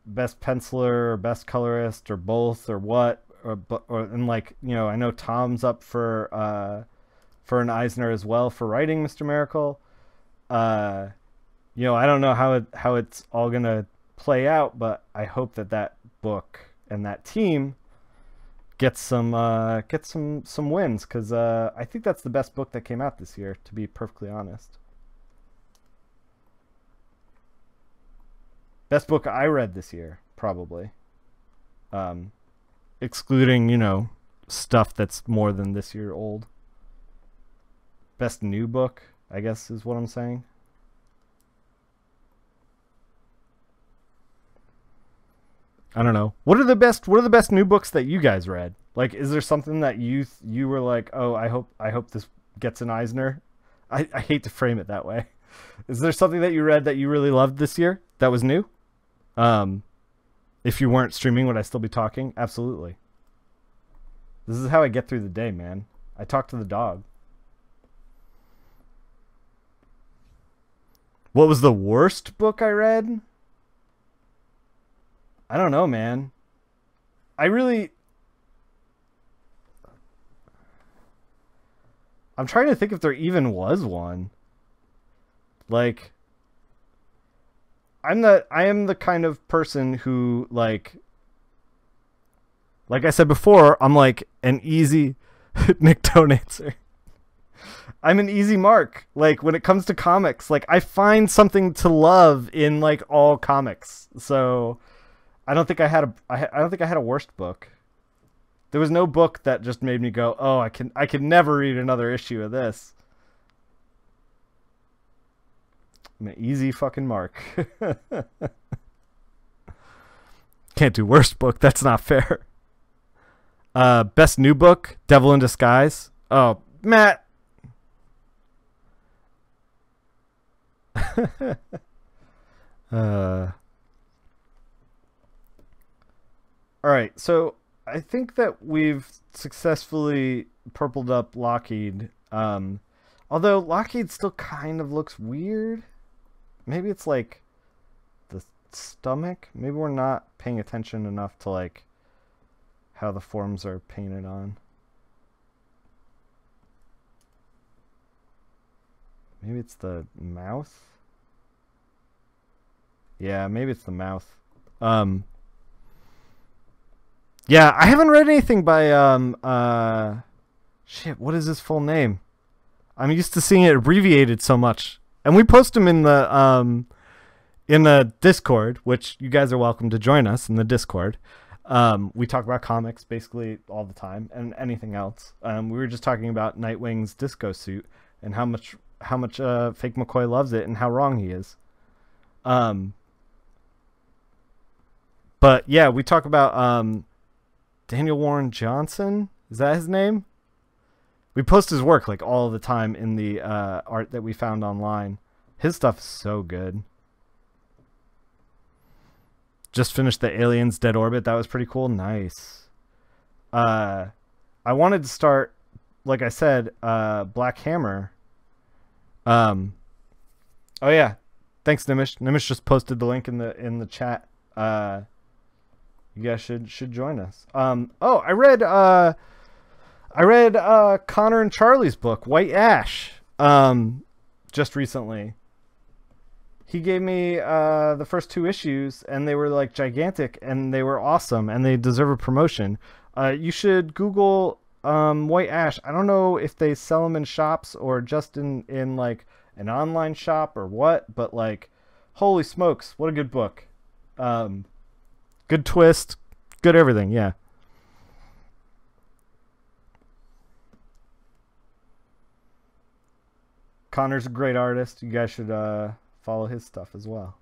best penciler or best colorist or both or what, and like, you know, I know Tom's up for an Eisner as well for writing Mr. Miracle. You know, I don't know how it's all gonna play out, but I hope that book and that team get some wins, because I think that's the best book that came out this year, to be perfectly honest. Best book I read this year, probably. Excluding, you know, stuff that's more than this year old. Best new book, I guess is what I'm saying. I don't know. What are the best new books that you guys read? Like, is there something that you were like, oh, I hope this gets an Eisner? I hate to frame it that way. Is there something that you read that you really loved this year that was new? If you weren't streaming, would I still be talking? Absolutely. This is how I get through the day, man. I talk to the dog. What was the worst book I read? I don't know, man. I'm trying to think if there even was one. Like, I am the kind of person who, like I said before, I'm like an easy Nick, don't answer. I'm an easy mark. Like, when it comes to comics, like I find something to love in like all comics. So I don't think I had a worst book. There was no book that just made me go, "Oh, I can never read another issue of this." I'm an easy fucking mark. Can't do worst book. That's not fair. Best new book, Devil in Disguise. Oh, Matt. All right, so I think that we've successfully purpled up Lockheed. Although Lockheed still kind of looks weird. Maybe it's like the stomach. Maybe we're not paying attention enough to like how the forms are painted on. Maybe it's the mouth. Yeah, maybe it's the mouth. Yeah, I haven't read anything by shit, what is his full name? I'm used to seeing it abbreviated so much. And we post them in the Discord, which you guys are welcome to join us in the Discord. We talk about comics basically all the time and anything else. We were just talking about Nightwing's disco suit and how much Fake McCoy loves it and how wrong he is. But yeah, we talk about Daniel Warren Johnson. Is that his name? We post his work like all the time in the art that we found online. His stuff is so good. Just finished the Aliens Dead Orbit. That was pretty cool. Nice. I wanted to start, like I said, Black Hammer. Oh yeah. Thanks, Nimish. Nimish just posted the link in the chat. You guys should join us. Oh, I read Connor and Charlie's book, White Ash, just recently. He gave me the first 2 issues, and they were like gigantic, and they were awesome, and they deserve a promotion. You should Google White Ash. I don't know if they sell them in shops or just in like an online shop or what, but like, holy smokes, what a good book. Good twist, good everything, yeah. Connor's a great artist. You guys should follow his stuff as well.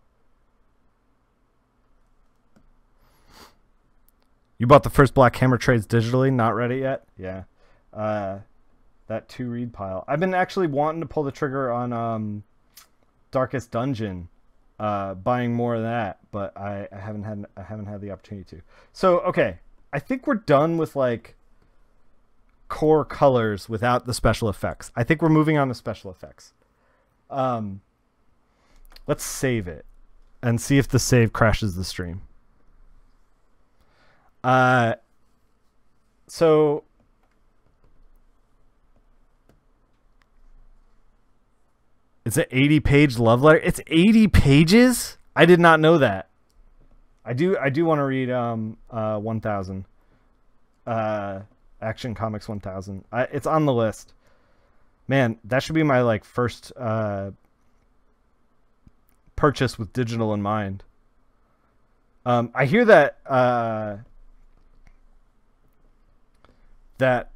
You bought the first Black Hammer trades digitally? Not read it yet? Yeah. That 2-read pile. I've been actually wanting to pull the trigger on Darkest Dungeon, buying more of that, but I haven't had the opportunity to. So okay, I think we're done with like core colors without the special effects. I think we're moving on to special effects. Let's save it and see if the save crashes the stream. So it's an 80-page love letter. It's 80 pages? I did not know that. I do want to read 1000. Action Comics 1000. It's on the list. Man, that should be my like first purchase with digital in mind. I hear that that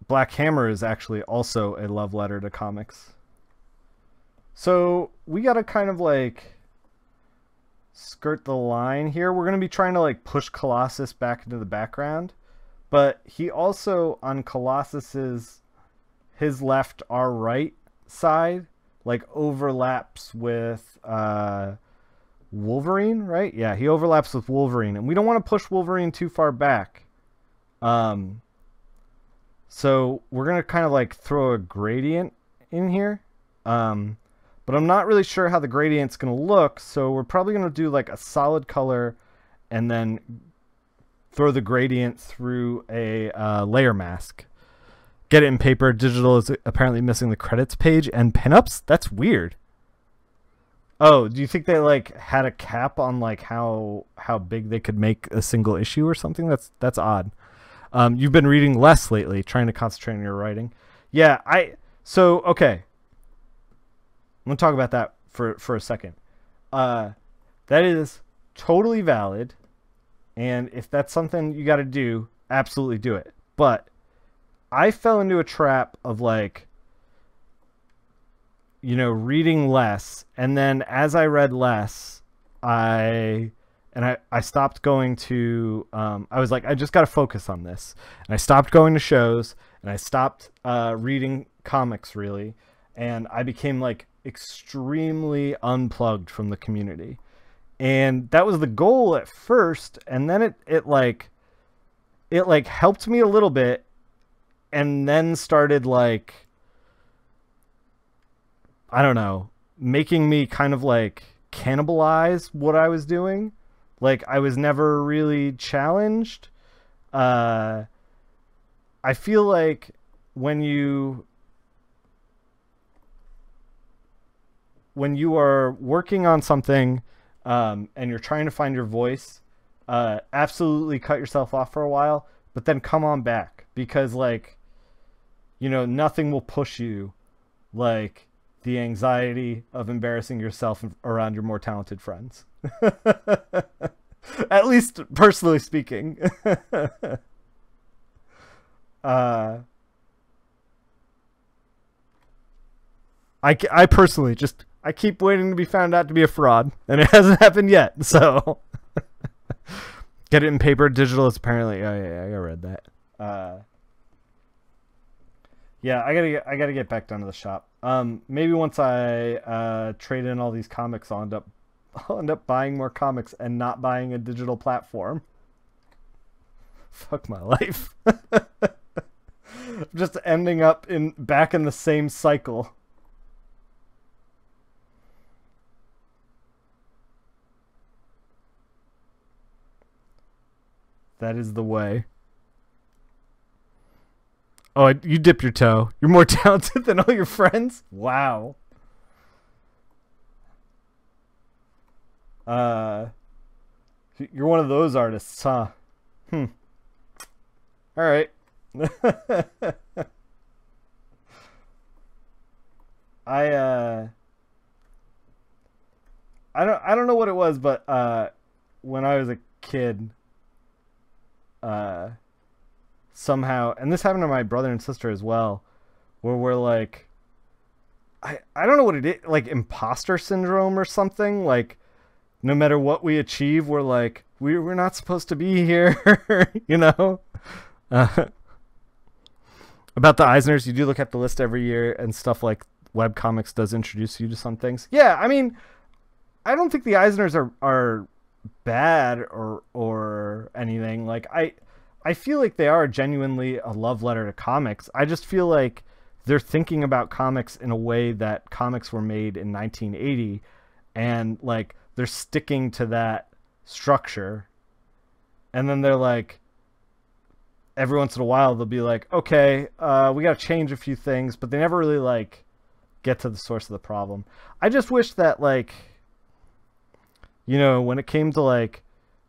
Black Hammer is actually also a love letter to comics. So we gotta kind of like skirt the line here. We're gonna be trying to like push Colossus back into the background, but he also on Colossus's his left, our right side like overlaps with Wolverine, right? Yeah, he overlaps with Wolverine, and we don't want to push Wolverine too far back. So we're gonna kind of like throw a gradient in here, but I'm not really sure how the gradient's gonna look, so we're probably gonna do like a solid color and then throw the gradient through a layer mask. Get it in paper. Digital is apparently missing the credits page and pinups. That's weird. Oh, do you think they like had a cap on like how big they could make a single issue or something? That's odd. You've been reading less lately, trying to concentrate on your writing. Yeah, okay. I'm gonna talk about that for a second. That is totally valid, and if that's something you got to do, absolutely do it. But I fell into a trap of like, reading less, and then as I read less, I stopped going to I was like, I just got to focus on this, and I stopped going to shows, and I stopped reading comics really, and I became like extremely unplugged from the community. And that was the goal at first, and then it helped me a little bit, and then started like, I don't know, making me kind of like cannibalize what I was doing. Like I was never really challenged. I feel like when you are working on something and you're trying to find your voice, absolutely cut yourself off for a while, but then come on back, because like you know, nothing will push you like the anxiety of embarrassing yourself around your more talented friends. At least personally speaking. I personally just, I keep waiting to be found out to be a fraud, and it hasn't happened yet. So get it in paper, digital. It's apparently, oh yeah, I read that. Yeah, I gotta get back down to the shop. Maybe once I trade in all these comics, I'll end up buying more comics and not buying a digital platform. Fuck my life. Just ending up back in the same cycle. That is the way. Oh, you dip your toe. You're more talented than all your friends? Wow. You're one of those artists, huh? All right. I don't know what it was, but when I was a kid, somehow, and this happened to my brother and sister as well, where we're like, I don't know what it is, like imposter syndrome or something. Like, no matter what we achieve, we're like, we're not supposed to be here, you know? About the Eisners, you do look at the list every year and stuff, like webcomics does introduce you to some things. Yeah, I mean, I don't think the Eisners are bad or anything. Like, I feel like they are genuinely a love letter to comics. I just feel like they're thinking about comics in a way that comics were made in 1980, and like they're sticking to that structure. And then they're like, every once in a while they'll be like, okay, we got to change a few things, but they never really like get to the source of the problem. I just wish that, like, you know, when it came to like,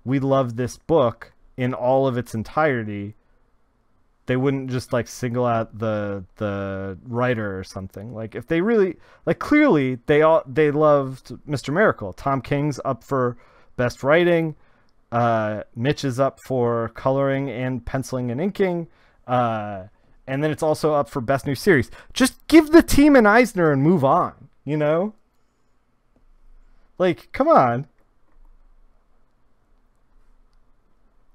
we love this book in all of its entirety, they wouldn't just like single out the writer or something. Like, if they really, like, clearly they loved Mr. Miracle. Tom King's up for best writing. Mitch is up for coloring and penciling and inking. And then it's also up for best new series. Just give the team an Eisner and move on, you know? Like, come on.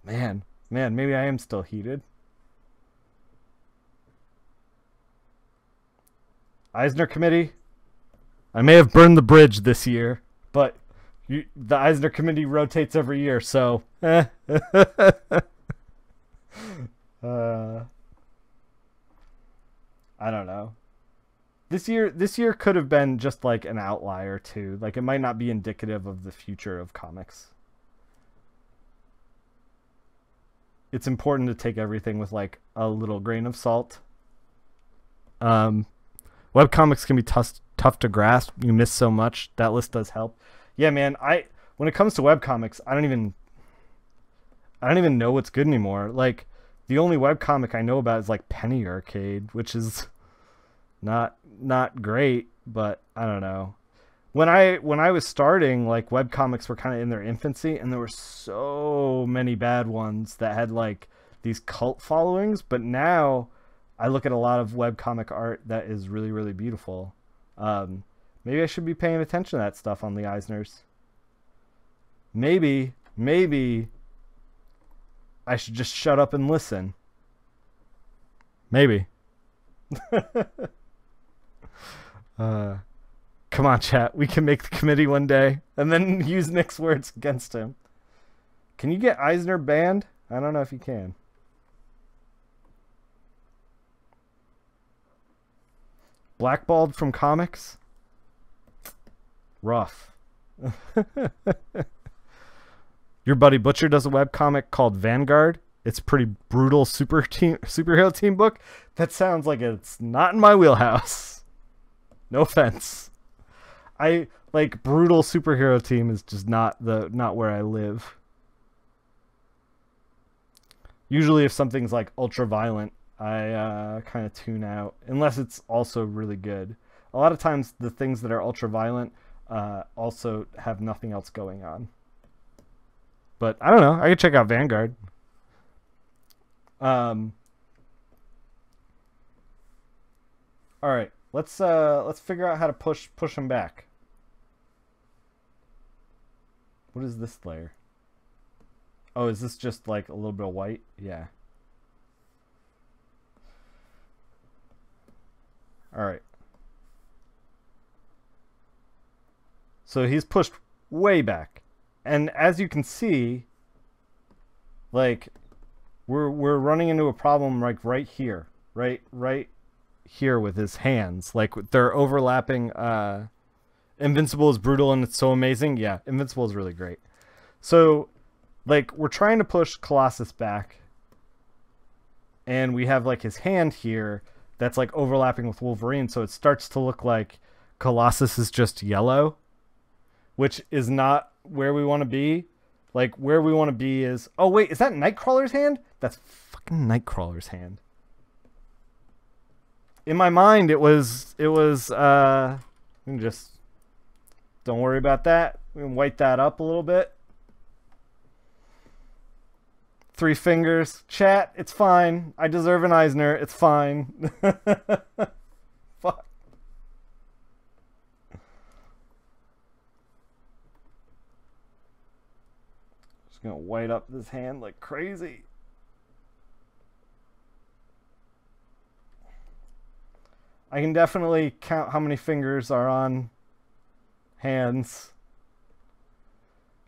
Man, maybe I am still heated. Eisner Committee, I may have burned the bridge this year, but the Eisner Committee rotates every year, so I don't know. This year could have been just like an outlier too. Like, it might not be indicative of the future of comics. It's important to take everything with like a little grain of salt. Webcomics can be tough to grasp. You miss so much. That list does help. Yeah, man. When it comes to webcomics, I don't even know what's good anymore. Like, the only webcomic I know about is like Penny Arcade, which is not great, but I don't know. When I was starting, like, webcomics were kind of in their infancy, and there were so many bad ones that had like these cult followings, but now I look at a lot of webcomic art that is really, really beautiful. Maybe I should be paying attention to that stuff on the Eisners. Maybe I should just shut up and listen. Maybe. Come on, chat. We can make the committee one day and then use Nick's words against him. Can you get Eisner banned? I don't know if you can. Blackballed from comics? Rough. Your buddy Butcher does a webcomic called Vanguard. It's a pretty brutal superhero team book. That sounds like it's not in my wheelhouse. No offense. I like brutal superhero team is just not where I live. Usually if something's like ultra violent, I kind of tune out, unless it's also really good. A lot of times the things that are ultra-violent also have nothing else going on. But I don't know. I could check out Vanguard. All right, let's figure out how to push them back. What is this layer? Oh, is this just like a little bit of white? Yeah. All right. So he's pushed way back. And as you can see, like we're running into a problem like right here. Right here with his hands. Like they're overlapping. Invincible is brutal and it's so amazing. Yeah, Invincible is really great. So like we're trying to push Colossus back. And we have like his hand here that's like overlapping with Wolverine, so it starts to look like Colossus is just yellow, which is not where we want to be. Like where we want to be is, oh wait, is that Nightcrawler's hand? That's fucking Nightcrawler's hand. In my mind it was just don't worry about that. We can white that up a little bit. 3 fingers. Chat, it's fine. I deserve an Eisner. It's fine. Fuck. Just gonna white up this hand like crazy. I can definitely count how many fingers are on hands.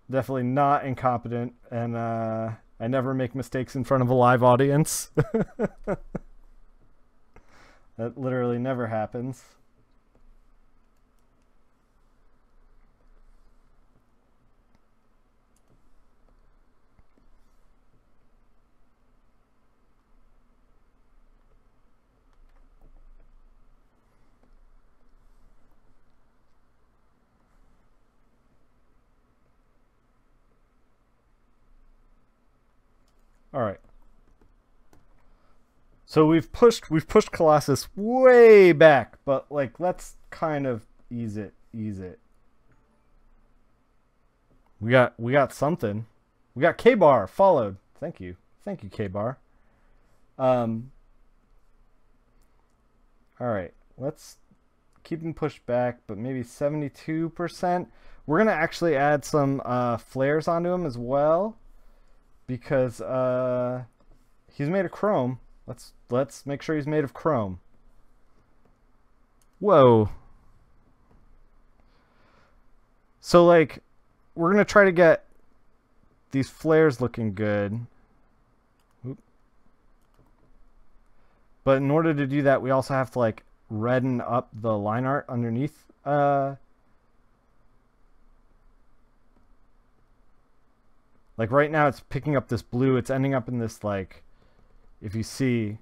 Definitely not incompetent, and I never make mistakes in front of a live audience. That literally never happens. All right. So we've pushed Colossus way back, but like let's kind of ease it. We got something. We got K-Bar followed. Thank you, K-Bar. All right, let's keep him pushed back, but maybe 72%. We're gonna actually add some flares onto him as well, because he's made of chrome. Let's make sure he's made of chrome. Whoa. So like we're gonna try to get these flares looking good. Oop. But in order to do that, we also have to like redden up the line art underneath. Like right now it's picking up this blue. It's ending up in this, like, if you see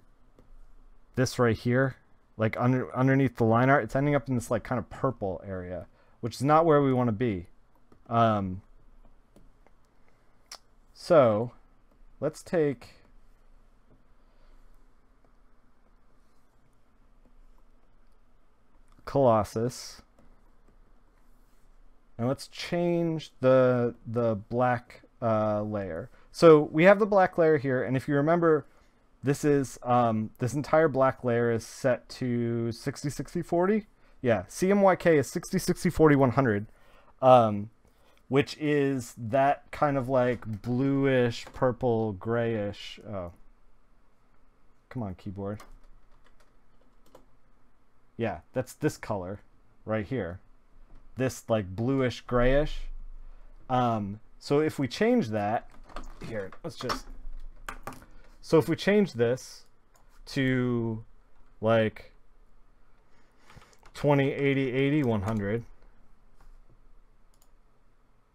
this right here, like underneath the line art, it's ending up in this like kind of purple area, which is not where we want to be. So let's take Colossus and let's change the black layer. So we have the black layer here, and if you remember, this is this entire black layer is set to 60 60 40. Yeah, CMYK is 60 60 40 100, which is that kind of like bluish, purple, grayish. Oh, come on, keyboard. Yeah, that's this color right here. This like bluish, grayish. So if we change that, here, let's just. So if we change this to like 20, 80, 80, 100,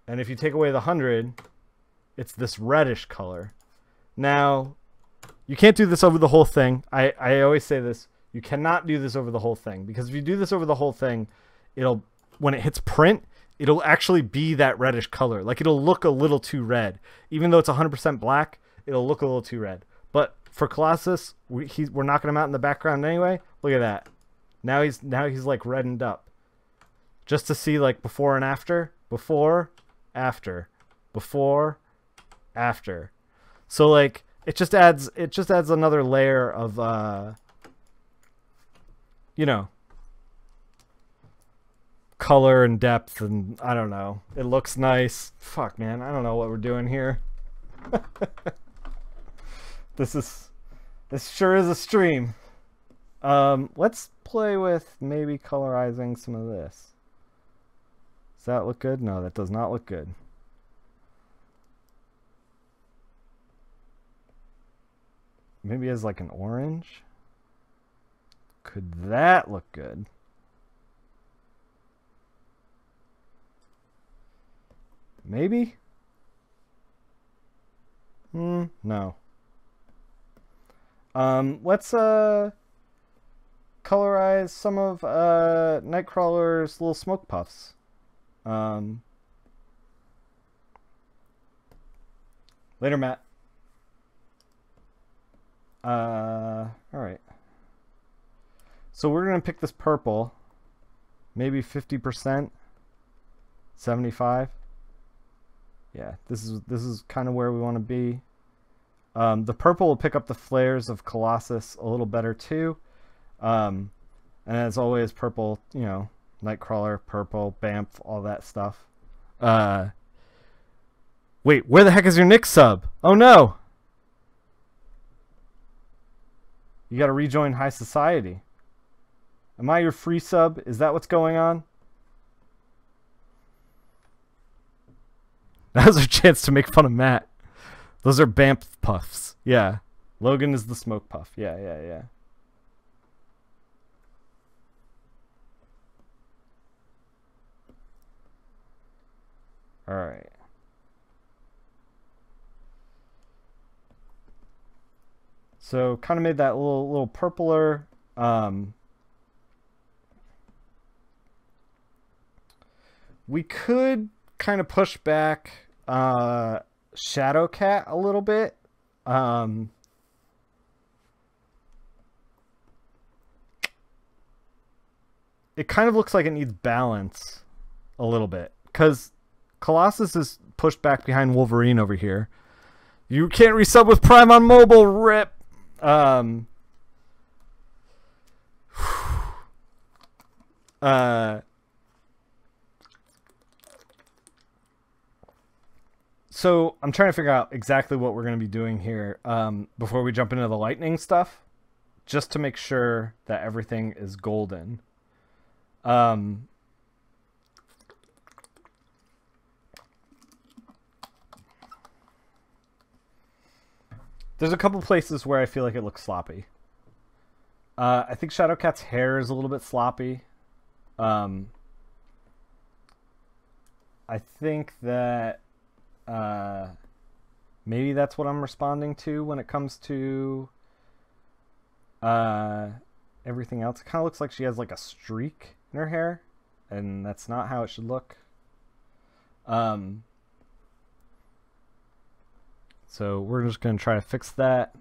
and if you take away the 100, it's this reddish color. Now, you can't do this over the whole thing. I always say this. You cannot do this over the whole thing, because if you do this over the whole thing, it'll, when it hits print, it'll actually be that reddish color. Like it'll look a little too red. Even though it's 100% black, it'll look a little too red. But for Colossus, we're knocking him out in the background anyway. Look at that. Now he's like reddened up. Just to see like before and after, before, after, before, after. So like it just adds another layer of you know, color and depth, and I don't know. It looks nice. Fuck, man, I don't know what we're doing here. This sure is a stream. Let's play with maybe colorizing some of this. Does that look good? No, that does not look good. Maybe as like an orange. Could that look good? Maybe? No. Let's colorize some of Nightcrawler's little smoke puffs. Later, Matt. Alright. So we're gonna pick this purple. Maybe 50%. 75. Yeah, this is kind of where we want to be. The purple will pick up the flares of Colossus a little better too. And as always, purple, you know, Nightcrawler, purple, Bamf, all that stuff. Wait, where the heck is your Nick sub? Oh no! You gotta rejoin High Society. Am I your free sub? Is that what's going on? Now's our chance to make fun of Matt. Those are Bamf puffs. Yeah. Logan is the smoke puff. Yeah. Alright. So kind of made that little purpler. We could kind of push back Shadowcat a little bit. It kind of looks like it needs balance a little bit, because Colossus is pushed back behind Wolverine over here. You can't resub with Prime on mobile, rip. So I'm trying to figure out exactly what we're going to be doing here before we jump into the lightning stuff, just to make sure that everything is golden. There's a couple places where I feel like it looks sloppy. I think Shadowcat's hair is a little bit sloppy. I think that maybe that's what I'm responding to when it comes to everything else. It kind of looks like she has like a streak in her hair, and that's not how it should look. So we're just going to try to fix that.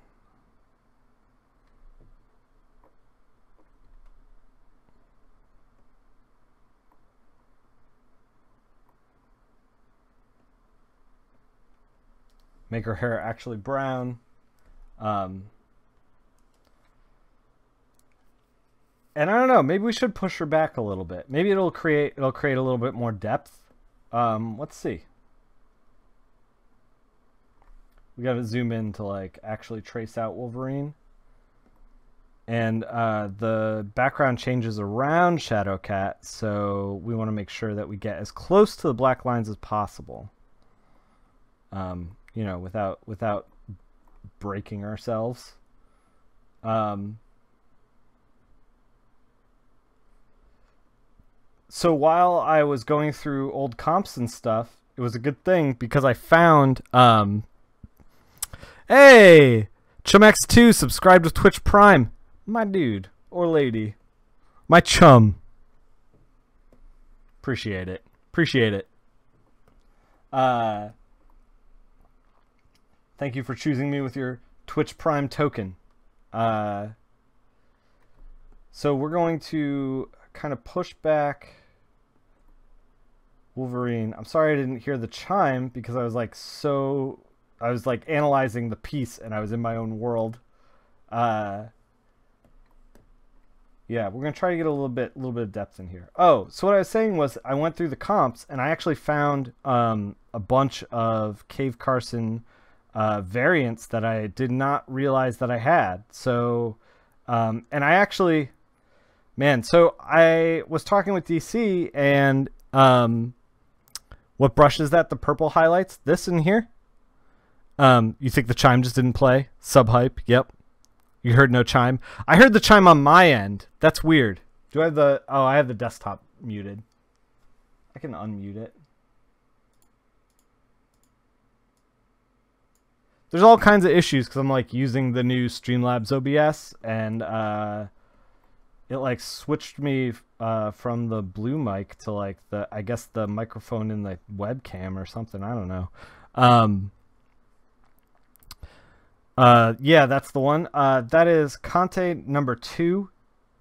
Make her hair actually brown. And I don't know, maybe we should push her back a little bit. Maybe it'll create a little bit more depth. Let's see. We got to zoom in to like actually trace out Wolverine. And the background changes around Shadowcat, so we want to make sure that we get as close to the black lines as possible. You know, without breaking ourselves. So while I was going through old comps and stuff, it was a good thing because I found hey, Chumx2 subscribed with Twitch Prime. My dude or lady. My chum. Appreciate it. Thank you for choosing me with your Twitch Prime token. So we're going to kind of push back Wolverine. I'm sorry I didn't hear the chime because I was like analyzing the piece and I was in my own world. Yeah, we're gonna try to get a little bit of depth in here. Oh, so what I was saying was I went through the comps and I actually found a bunch of Cave Carson variants that I did not realize that I had. So, and I actually, man, so I was talking with DC and what brush is that? The purple highlights? This in here? You think the chime just didn't play? Sub-hype, yep. You heard no chime. I heard the chime on my end. That's weird. Do I have the... Oh, I have the desktop muted. I can unmute it. There's all kinds of issues because I'm like using the new Streamlabs OBS and it like switched me from the blue mic to like the, I guess the microphone in the webcam or something. I don't know. Yeah, that's the one. That is Conte number 2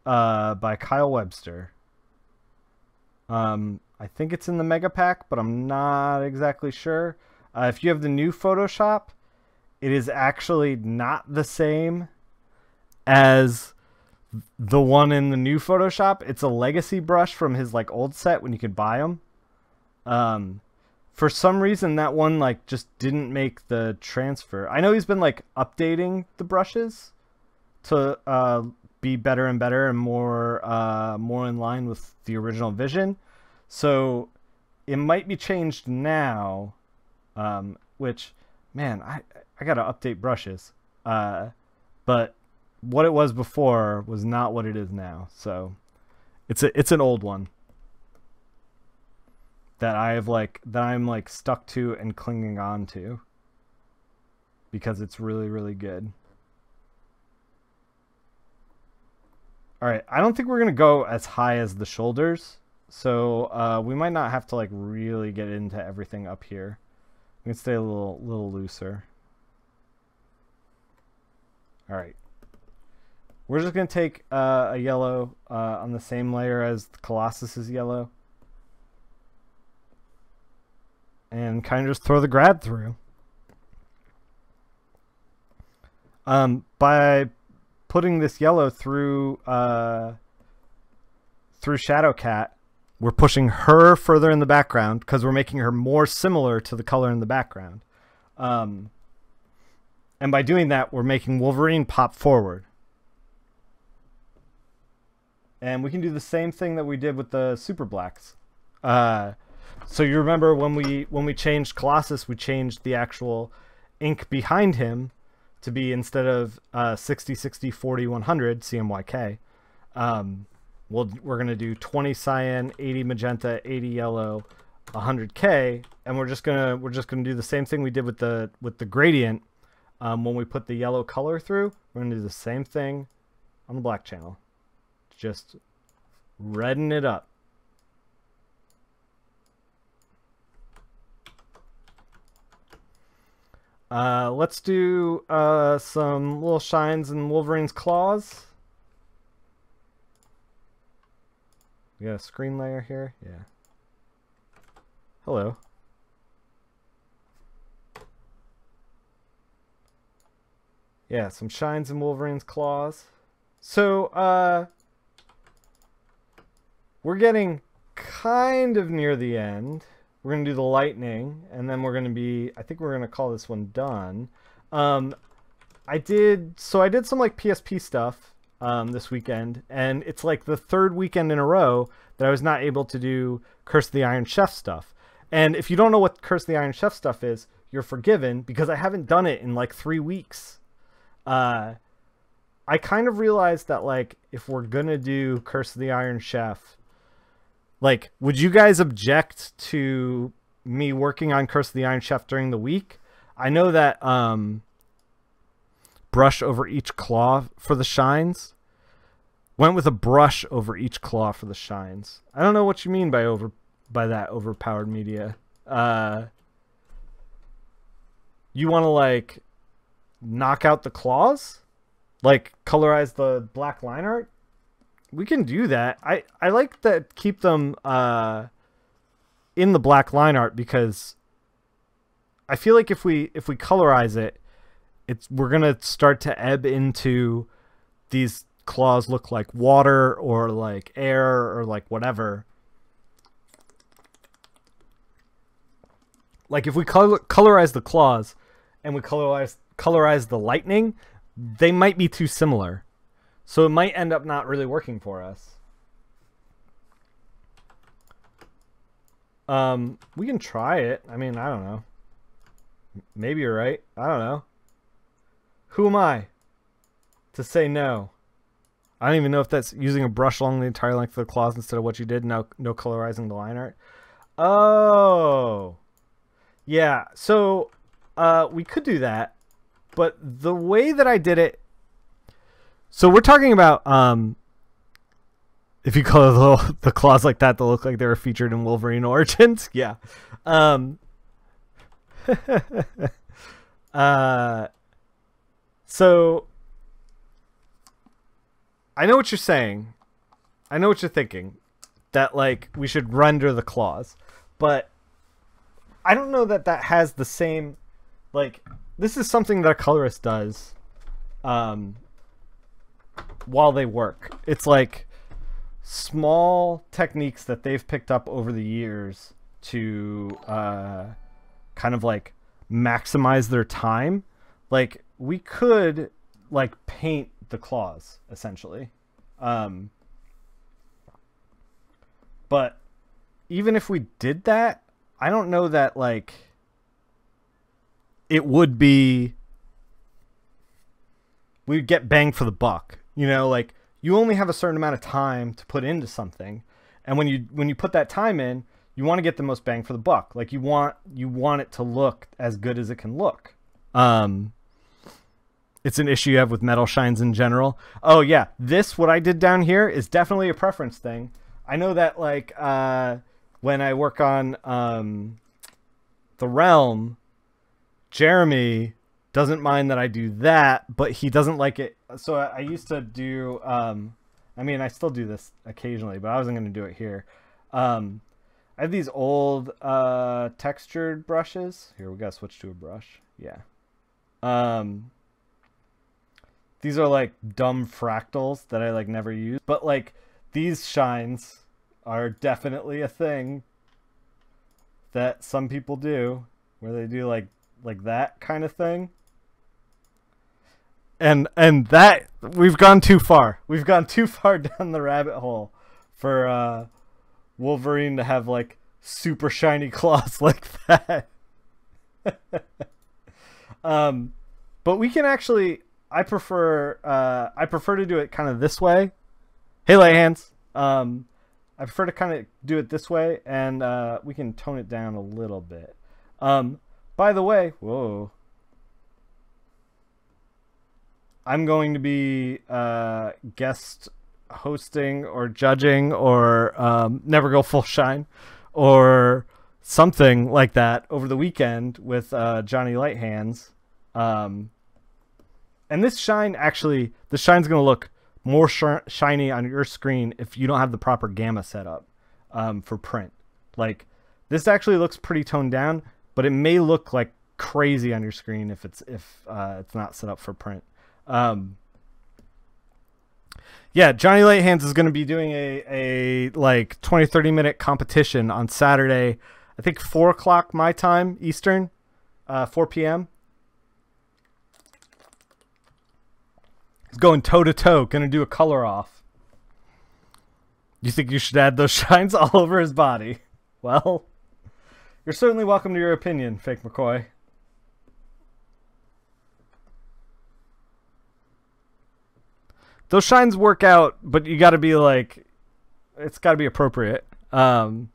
by Kyle Webster. I think it's in the Mega Pack, but I'm not exactly sure. If you have the new Photoshop, it is actually not the same as the one in the new Photoshop. It's a legacy brush from his like old set when you could buy them. For some reason, that one like just didn't make the transfer. I know he's been like updating the brushes to be better and better and more in line with the original vision. So it might be changed now, which, man, I gotta update brushes. But what it was before was not what it is now. So it's an old one that I'm like stuck to and clinging on to because it's really, really good. All right, I don't think we're gonna go as high as the shoulders, so we might not have to like really get into everything up here. We can stay a little looser. All right, we're just gonna take a yellow on the same layer as Colossus's yellow, and kind of just throw the grad through. By putting this yellow through Shadowcat, we're pushing her further in the background because we're making her more similar to the color in the background. And by doing that, we're making Wolverine pop forward. And we can do the same thing that we did with the Super Blacks. So you remember when we changed Colossus, we changed the actual ink behind him to be, instead of 60, 60, 40, 100 CMYK, we're going to do 20 cyan, 80 magenta, 80 yellow, 100K, and we're just going to do the same thing we did with the gradient. When we put the yellow color through, we're going to do the same thing on the black channel. Just redden it up. Let's do some little shines in Wolverine's claws. We got a screen layer here. Yeah. Hello. Yeah, some shines in Wolverine's claws. So, we're getting kind of near the end. We're going to do the lightning, and then we're going to be, I think we're going to call this one done. I did some like PSP stuff this weekend, and it's like the third weekend in a row that I was not able to do Curse of the Iron Chef stuff. And if you don't know what Curse of the Iron Chef stuff is, you're forgiven because I haven't done it in like 3 weeks. I kind of realized that like if we're going to do Curse of the Iron Chef, like, would you guys object to me working on Curse of the Iron Chef during the week? I know that brush over each claw for the shines. Went with a brush over each claw for the shines. I don't know what you mean by that overpowered media. You want to like knock out the claws, like colorize the black line art, we can do that. I like that, keep them in the black line art, because I feel like if we colorize it, we're gonna start to ebb into these claws look like water or like air or like whatever. Like if we colorize the claws and we colorize the lightning, they might be too similar. So it might end up not really working for us. We can try it. I mean, I don't know. Maybe you're right. I don't know. Who am I to say no? I don't even know if that's using a brush along the entire length of the claws instead of what you did. No colorizing the line art. Oh. Yeah, so we could do that. But the way that I did it... So we're talking about... if you color the claws like that, they'll look like they were featured in Wolverine Origins. Yeah. So I know what you're saying. I know what you're thinking. That, like, we should render the claws. But I don't know that that has the same... Like, this is something that a colorist does while they work. It's like small techniques that they've picked up over the years to kind of like maximize their time. Like, we could like paint the claws essentially, but even if we did that, I don't know that like it would be, we'd get bang for the buck. You know, like, you only have a certain amount of time to put into something, and when you put that time in, you want to get the most bang for the buck. Like, you want it to look as good as it can look. It's an issue you have with metal shines in general. Oh yeah, what I did down here is definitely a preference thing. I know that, like, when I work on the Realm, Jeremy doesn't mind that I do that, but he doesn't like it. So I used to do, I mean, I still do this occasionally, but I wasn't going to do it here. I have these old textured brushes. Here, we got to switch to a brush. Yeah. These are like dumb fractals that I like never use, but like these shines are definitely a thing that some people do, where they do like that kind of thing. And that, we've gone too far. We've gone too far down the rabbit hole for Wolverine to have like super shiny claws like that. But we can actually, I prefer to do it kind of this way. Hey, light hands. I prefer to kind of do it this way, and we can tone it down a little bit. By the way, whoa. I'm going to be guest hosting or judging or Never Go Full Shine or something like that over the weekend with Johnny Lighthands. And this shine, actually, the shine's going to look more shiny on your screen if you don't have the proper gamma set up for print. Like, this actually looks pretty toned down, but it may look like crazy on your screen if it's not set up for print. Yeah, Johnny Lighthands is going to be doing a like 20-30 minute competition on Saturday, I think 4 o'clock my time Eastern, 4 p.m. He's going toe to toe, going to do a color off. You think you should add those shines all over his body? Well, you're certainly welcome to your opinion, Fake McCoy. Those shines work out, but you got to be like, it's got to be appropriate. But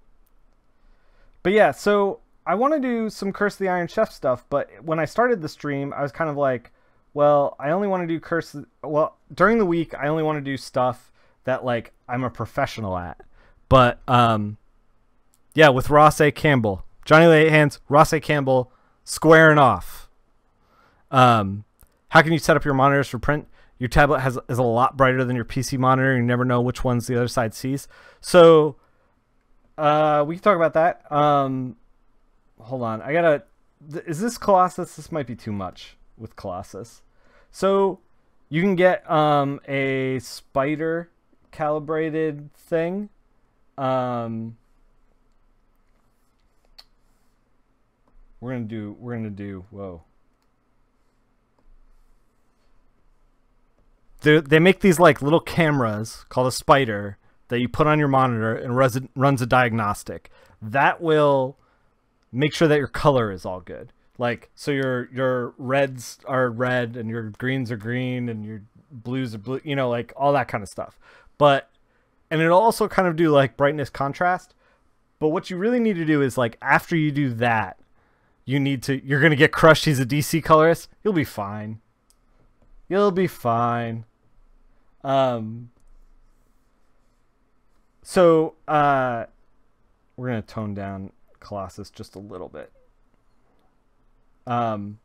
yeah, so I want to do some Curse of the Iron Chef stuff, but when I started the stream, I was kind of like, well, I only want to do well, during the week, I only want to do stuff that, like, I'm a professional at. But, yeah, with Ross A. Campbell. Johnny Lighthands, Ross A. Campbell, squaring off. How can you set up your monitors for print? Your tablet is a lot brighter than your PC monitor. You never know which ones the other side sees. So we can talk about that. Hold on. Is this Colossus? This might be too much with Colossus. So you can get a spider calibrated thing. We're gonna do. Whoa. They make these like little cameras called a spider that you put on your monitor and runs a diagnostic. That will make sure that your color is all good. Like, so your reds are red and your greens are green and your blues are blue, you know, like all that kind of stuff. And it'll also kind of do like brightness contrast. But what you really need to do is like after you do that, you're going to get crushed. He's a DC colorist. You'll be fine. You'll be fine. So we're going to tone down Colossus just a little bit. In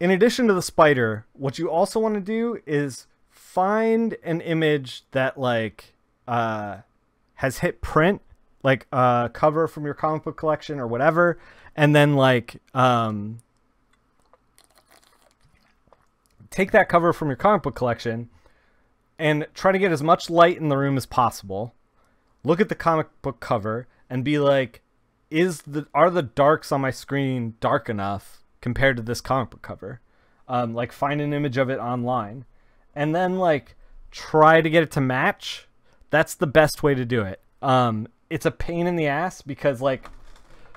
addition to the spider, what you also want to do is find an image that like has hit print, like a cover from your comic book collection or whatever, and then like take that cover from your comic book collection and try to get as much light in the room as possible. Look at the comic book cover and be like, are the darks on my screen dark enough compared to this comic book cover? Like find an image of it online and then like try to get it to match. That's the best way to do it. It's a pain in the ass because like,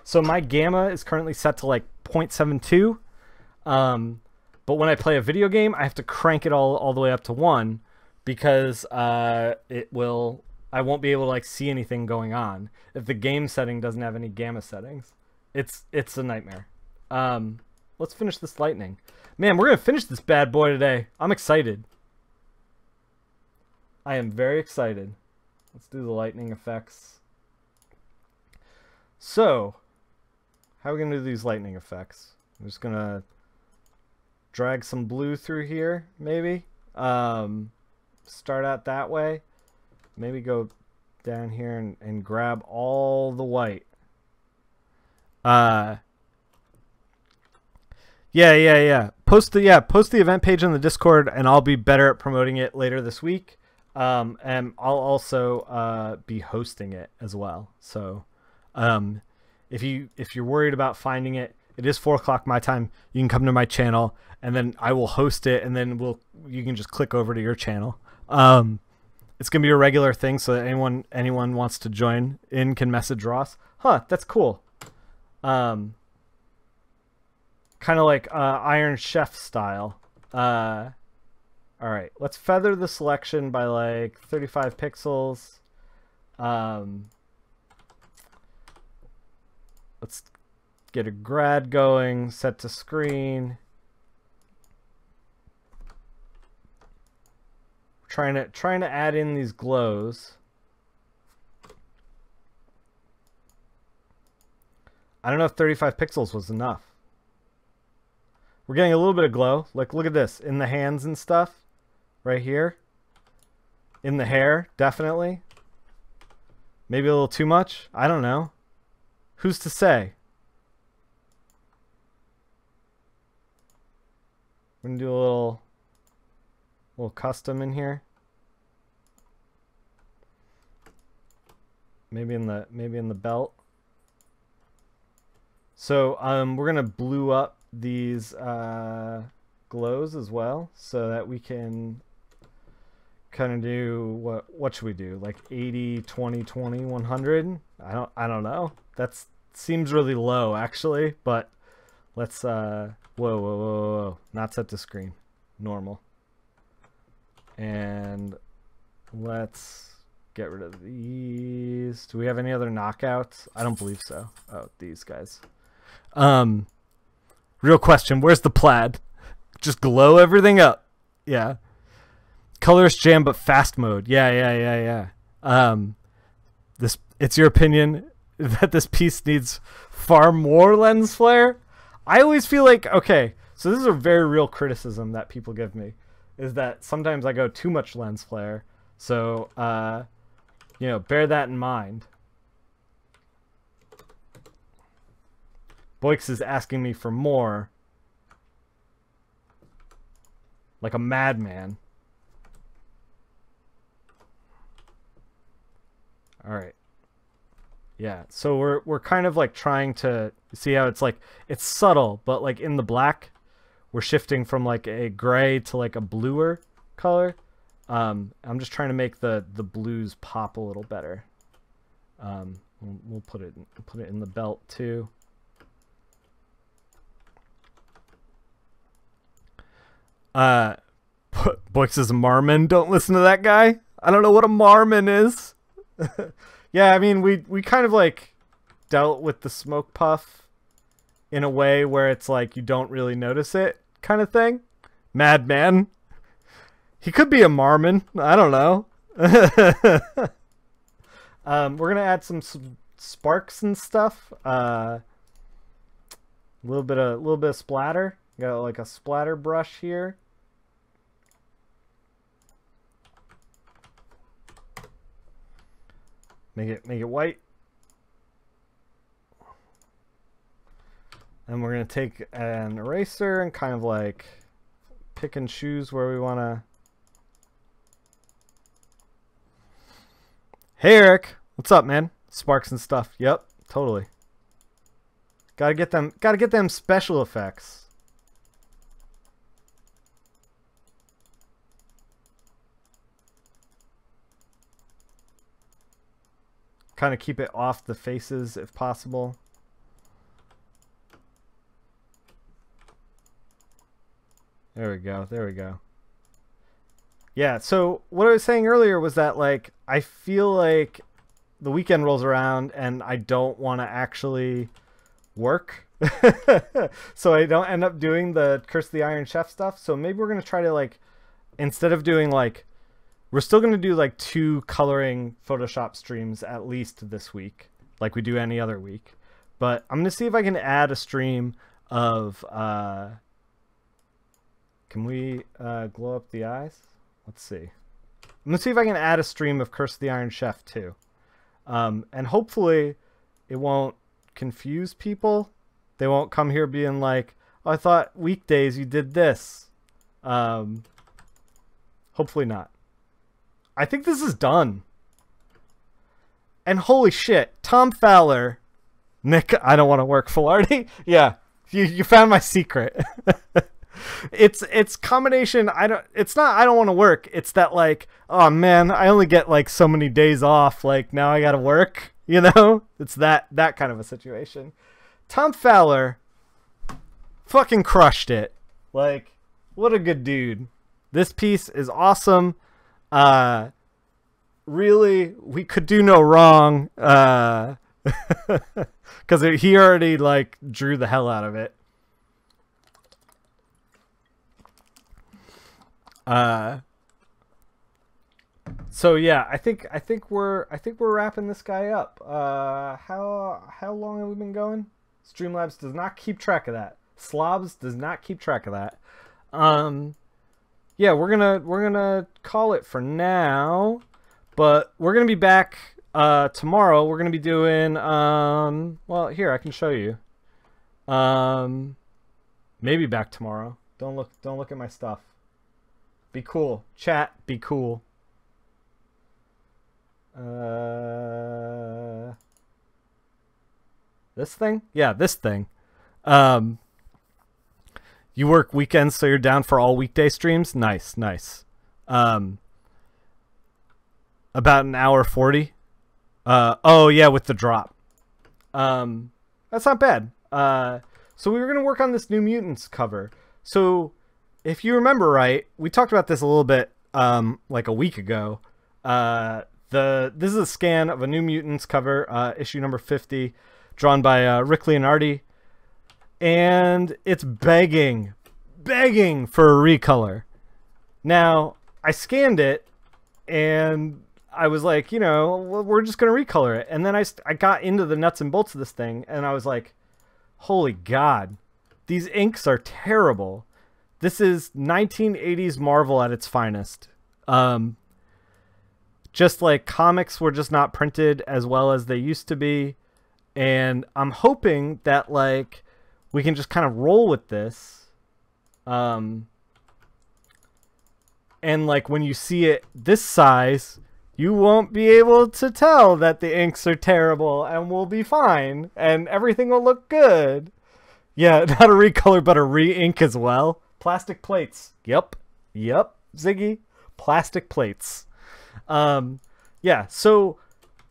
so my gamma is currently set to like 0.72. But when I play a video game, I have to crank it all the way up to 1 because I won't be able to like see anything going on if the game setting doesn't have any gamma settings. It's a nightmare. Let's finish this lightning. Man, we're gonna finish this bad boy today. I'm excited. I am very excited. Let's do the lightning effects. So, how are we gonna do these lightning effects? I'm just gonna drag some blue through here, maybe. Start out that way. Maybe go down here and grab all the white. Yeah. Post the event page on the Discord, and I'll be better at promoting it later this week. And I'll also be hosting it as well. So, if you're worried about finding it, it is 4 o'clock my time. You can come to my channel, and then I will host it, and then you can just click over to your channel. It's gonna be a regular thing, so that anyone wants to join in can message Ross. Huh, that's cool. Kind of like Iron Chef style. All right, let's feather the selection by like 35 pixels. Let's get a grad going, set to screen. Trying to add in these glows. I don't know if 35 pixels was enough. We're getting a little bit of glow. Like, look at this. In the hands and stuff. Right here. In the hair, definitely. Maybe a little too much. I don't know. Who's to say? We're going to do a little custom in here. Maybe in the belt. So we're gonna blue up these glows as well, so that we can kind of do what should we do? Like 80, 20, 20, 100? I don't know. That seems really low actually, but let's whoa. Not set to screen. Normal. And let's get rid of these. Do we have any other knockouts? I don't believe so. Oh, these guys. Real question, where's the plaid? Just glow everything up. Yeah. Colorist jam but fast mode. Yeah. It's your opinion. that this piece needs far more lens flare. I always feel like, okay, so this is a very real criticism that people give me, is that sometimes I go too much lens flare. So, you know, bear that in mind. Boix is asking me for more. Like a madman. Alright. Yeah, so we're kind of like trying to see how it's like, it's subtle, but like in the black, we're shifting from like a gray to like a bluer color. I'm just trying to make the blues pop a little better. We'll put it in the belt too. Boix is a Marmon. Don't listen to that guy. I don't know what a Marmon is. Yeah, I mean, we kind of like dealt with the smoke puff in a way where it's like you don't really notice it kind of thing. Madman. He could be a Marmon. I don't know. We're gonna add some sparks and stuff. A little bit of splatter. Got like a splatter brush here. Make it white. And we're gonna take an eraser and kind of like pick and choose where we wanna. Hey Eric, what's up, man? Sparks and stuff. Yep, totally. Gotta get them special effects. Kind of keep it off the faces if possible. There we go. There we go. Yeah, so what I was saying earlier was that like I feel like the weekend rolls around and I don't want to actually work. So I don't end up doing the Curse of the Iron Chef stuff. So maybe we're going to try to like, instead of doing like, we're still going to do like 2 coloring Photoshop streams at least this week, like we do any other week. But I'm going to see if I can add a stream of, can we glow up the eyes? Let's see. I'm going to see if I can add a stream of Curse of the Iron Chef too. And hopefully it won't confuse people. They won't come here being like, oh, I thought weekdays you did this. Hopefully not. I think this is done. And holy shit, Tom Fowler. Nick, I don't want to work Filardi. Yeah, you found my secret. It's combination. It's not I don't want to work. It's that like, oh man, I only get like so many days off. Like now I got to work, you know? It's that kind of a situation. Tom Fowler fucking crushed it. Like, what a good dude. This piece is awesome. Really, we could do no wrong. Because he already like drew the hell out of it. So yeah, I think we're wrapping this guy up. How long have we been going? Streamlabs does not keep track of that. Slobs does not keep track of that. Yeah, we're gonna call it for now, but we're gonna be back tomorrow. We're gonna be doing well, here I can show you. Maybe back tomorrow. Don't look at my stuff. Be cool. Chat, be cool. This thing? Yeah, this thing. You work weekends, so you're down for all weekday streams? Nice, nice. About an hour 40. Oh yeah, with the drop. That's not bad. So we were gonna work on this New Mutants cover. So if you remember right, we talked about this a little bit like a week ago. This is a scan of a New Mutants cover, issue number 50, drawn by Rick Leonardi. And it's begging for a recolor. Now, I scanned it, and I was like, you know, we're just going to recolor it. And then I got into the nuts and bolts of this thing, and I was like, holy God, these inks are terrible. This is 1980s Marvel at its finest. Just like comics were just not printed as well as they used to be. And I'm hoping that like we can just kind of roll with this. And like when you see it this size, you won't be able to tell that the inks are terrible, and we'll be fine and everything will look good. Yeah, not a recolor, but a re-ink as well. Plastic plates. Yep, Ziggy. Plastic plates. Yeah, so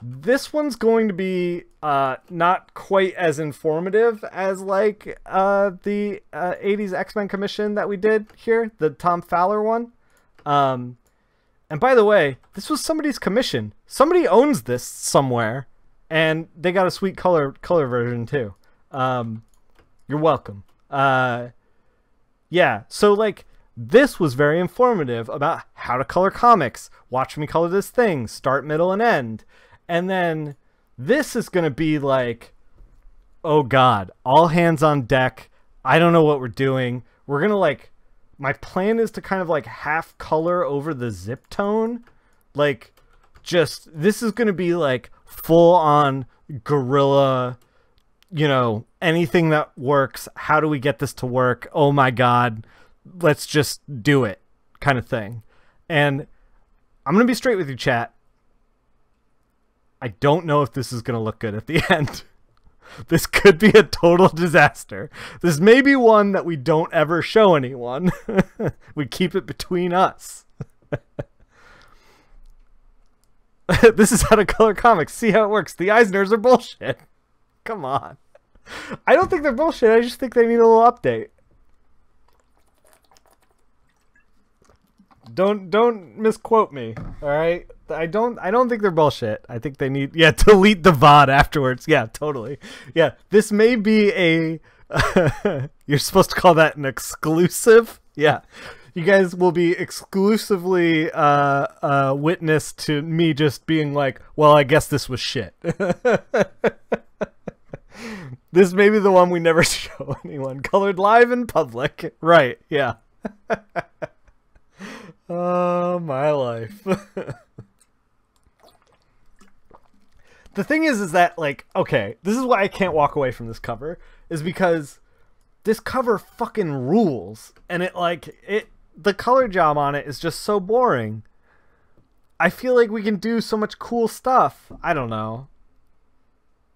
this one's going to be not quite as informative as like the 80s X-Men commission that we did here, the Tom Fowler one. And by the way, this was somebody's commission. Somebody owns this somewhere, and they got a sweet color version too. You're welcome. Yeah, so like this was very informative about how to color comics. Watch me color this thing, start, middle, and end. And then this is going to be like, oh God, all hands on deck. I don't know what we're doing. We're going to like, my plan is to kind of like half color over the zip tone. Like just, this is going to be like full on guerrilla, you know, anything that works. How do we get this to work? Oh my God, let's just do it kind of thing. And I'm going to be straight with you, chat. I don't know if this is going to look good at the end. This could be a total disaster. This may be one that we don't ever show anyone. We keep it between us. This is how to color comics. See how it works. The Eisners are bullshit. Come on. I don't think they're bullshit. I just think they need a little update. Don't misquote me. All right. I don't think they're bullshit. I think they need, yeah, delete the VOD afterwards. Yeah, totally. Yeah, this may be a you're supposed to call that an exclusive. Yeah. You guys will be exclusively witness to me just being like, well, I guess this was shit. This may be the one we never show anyone. Colored live in public. Right, yeah. Oh, my life. The thing is that, like, okay, this is why I can't walk away from this cover, is because this cover fucking rules. And the color job on it is just so boring. I feel like we can do so much cool stuff. I don't know.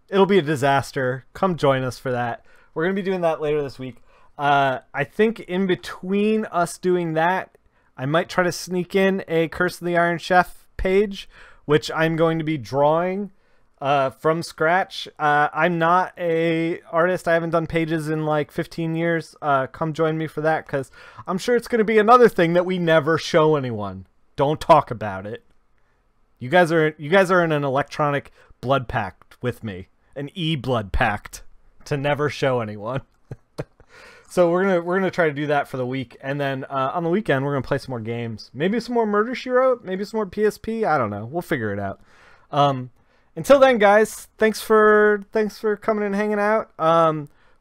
It'll be a disaster. Come join us for that. We're going to be doing that later this week. I think in between us doing that, I might try to sneak in a Curse of the Iron Chef page, which I'm going to be drawing from scratch. I'm not a artist. I haven't done pages in like 15 years. Come join me for that, because I'm sure it's going to be another thing that we never show anyone. Don't talk about it. You guys are in an electronic blood pact with me, an e-blood pact to never show anyone. So we're gonna try to do that for the week, and then on the weekend we're gonna play some more games. Maybe some more Murder, She Wrote. Maybe some more PSP. I don't know. We'll figure it out. Until then, guys, thanks for coming and hanging out.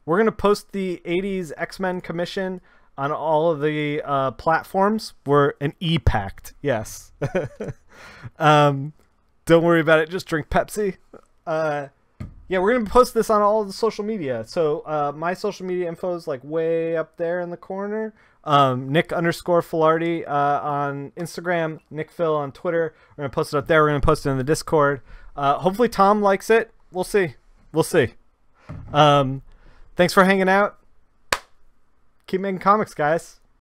We're gonna post the 80s X-Men commission on all of the platforms. We're an e-pact. Yes. Don't worry about it. Just drink Pepsi. Yeah, we're going to post this on all of the social media. So my social media info is like way up there in the corner. Nick_Filardi on Instagram, Nickfil on Twitter. We're going to post it up there. We're going to post it in the Discord. Hopefully Tom likes it. We'll see. We'll see. Thanks for hanging out. Keep making comics, guys.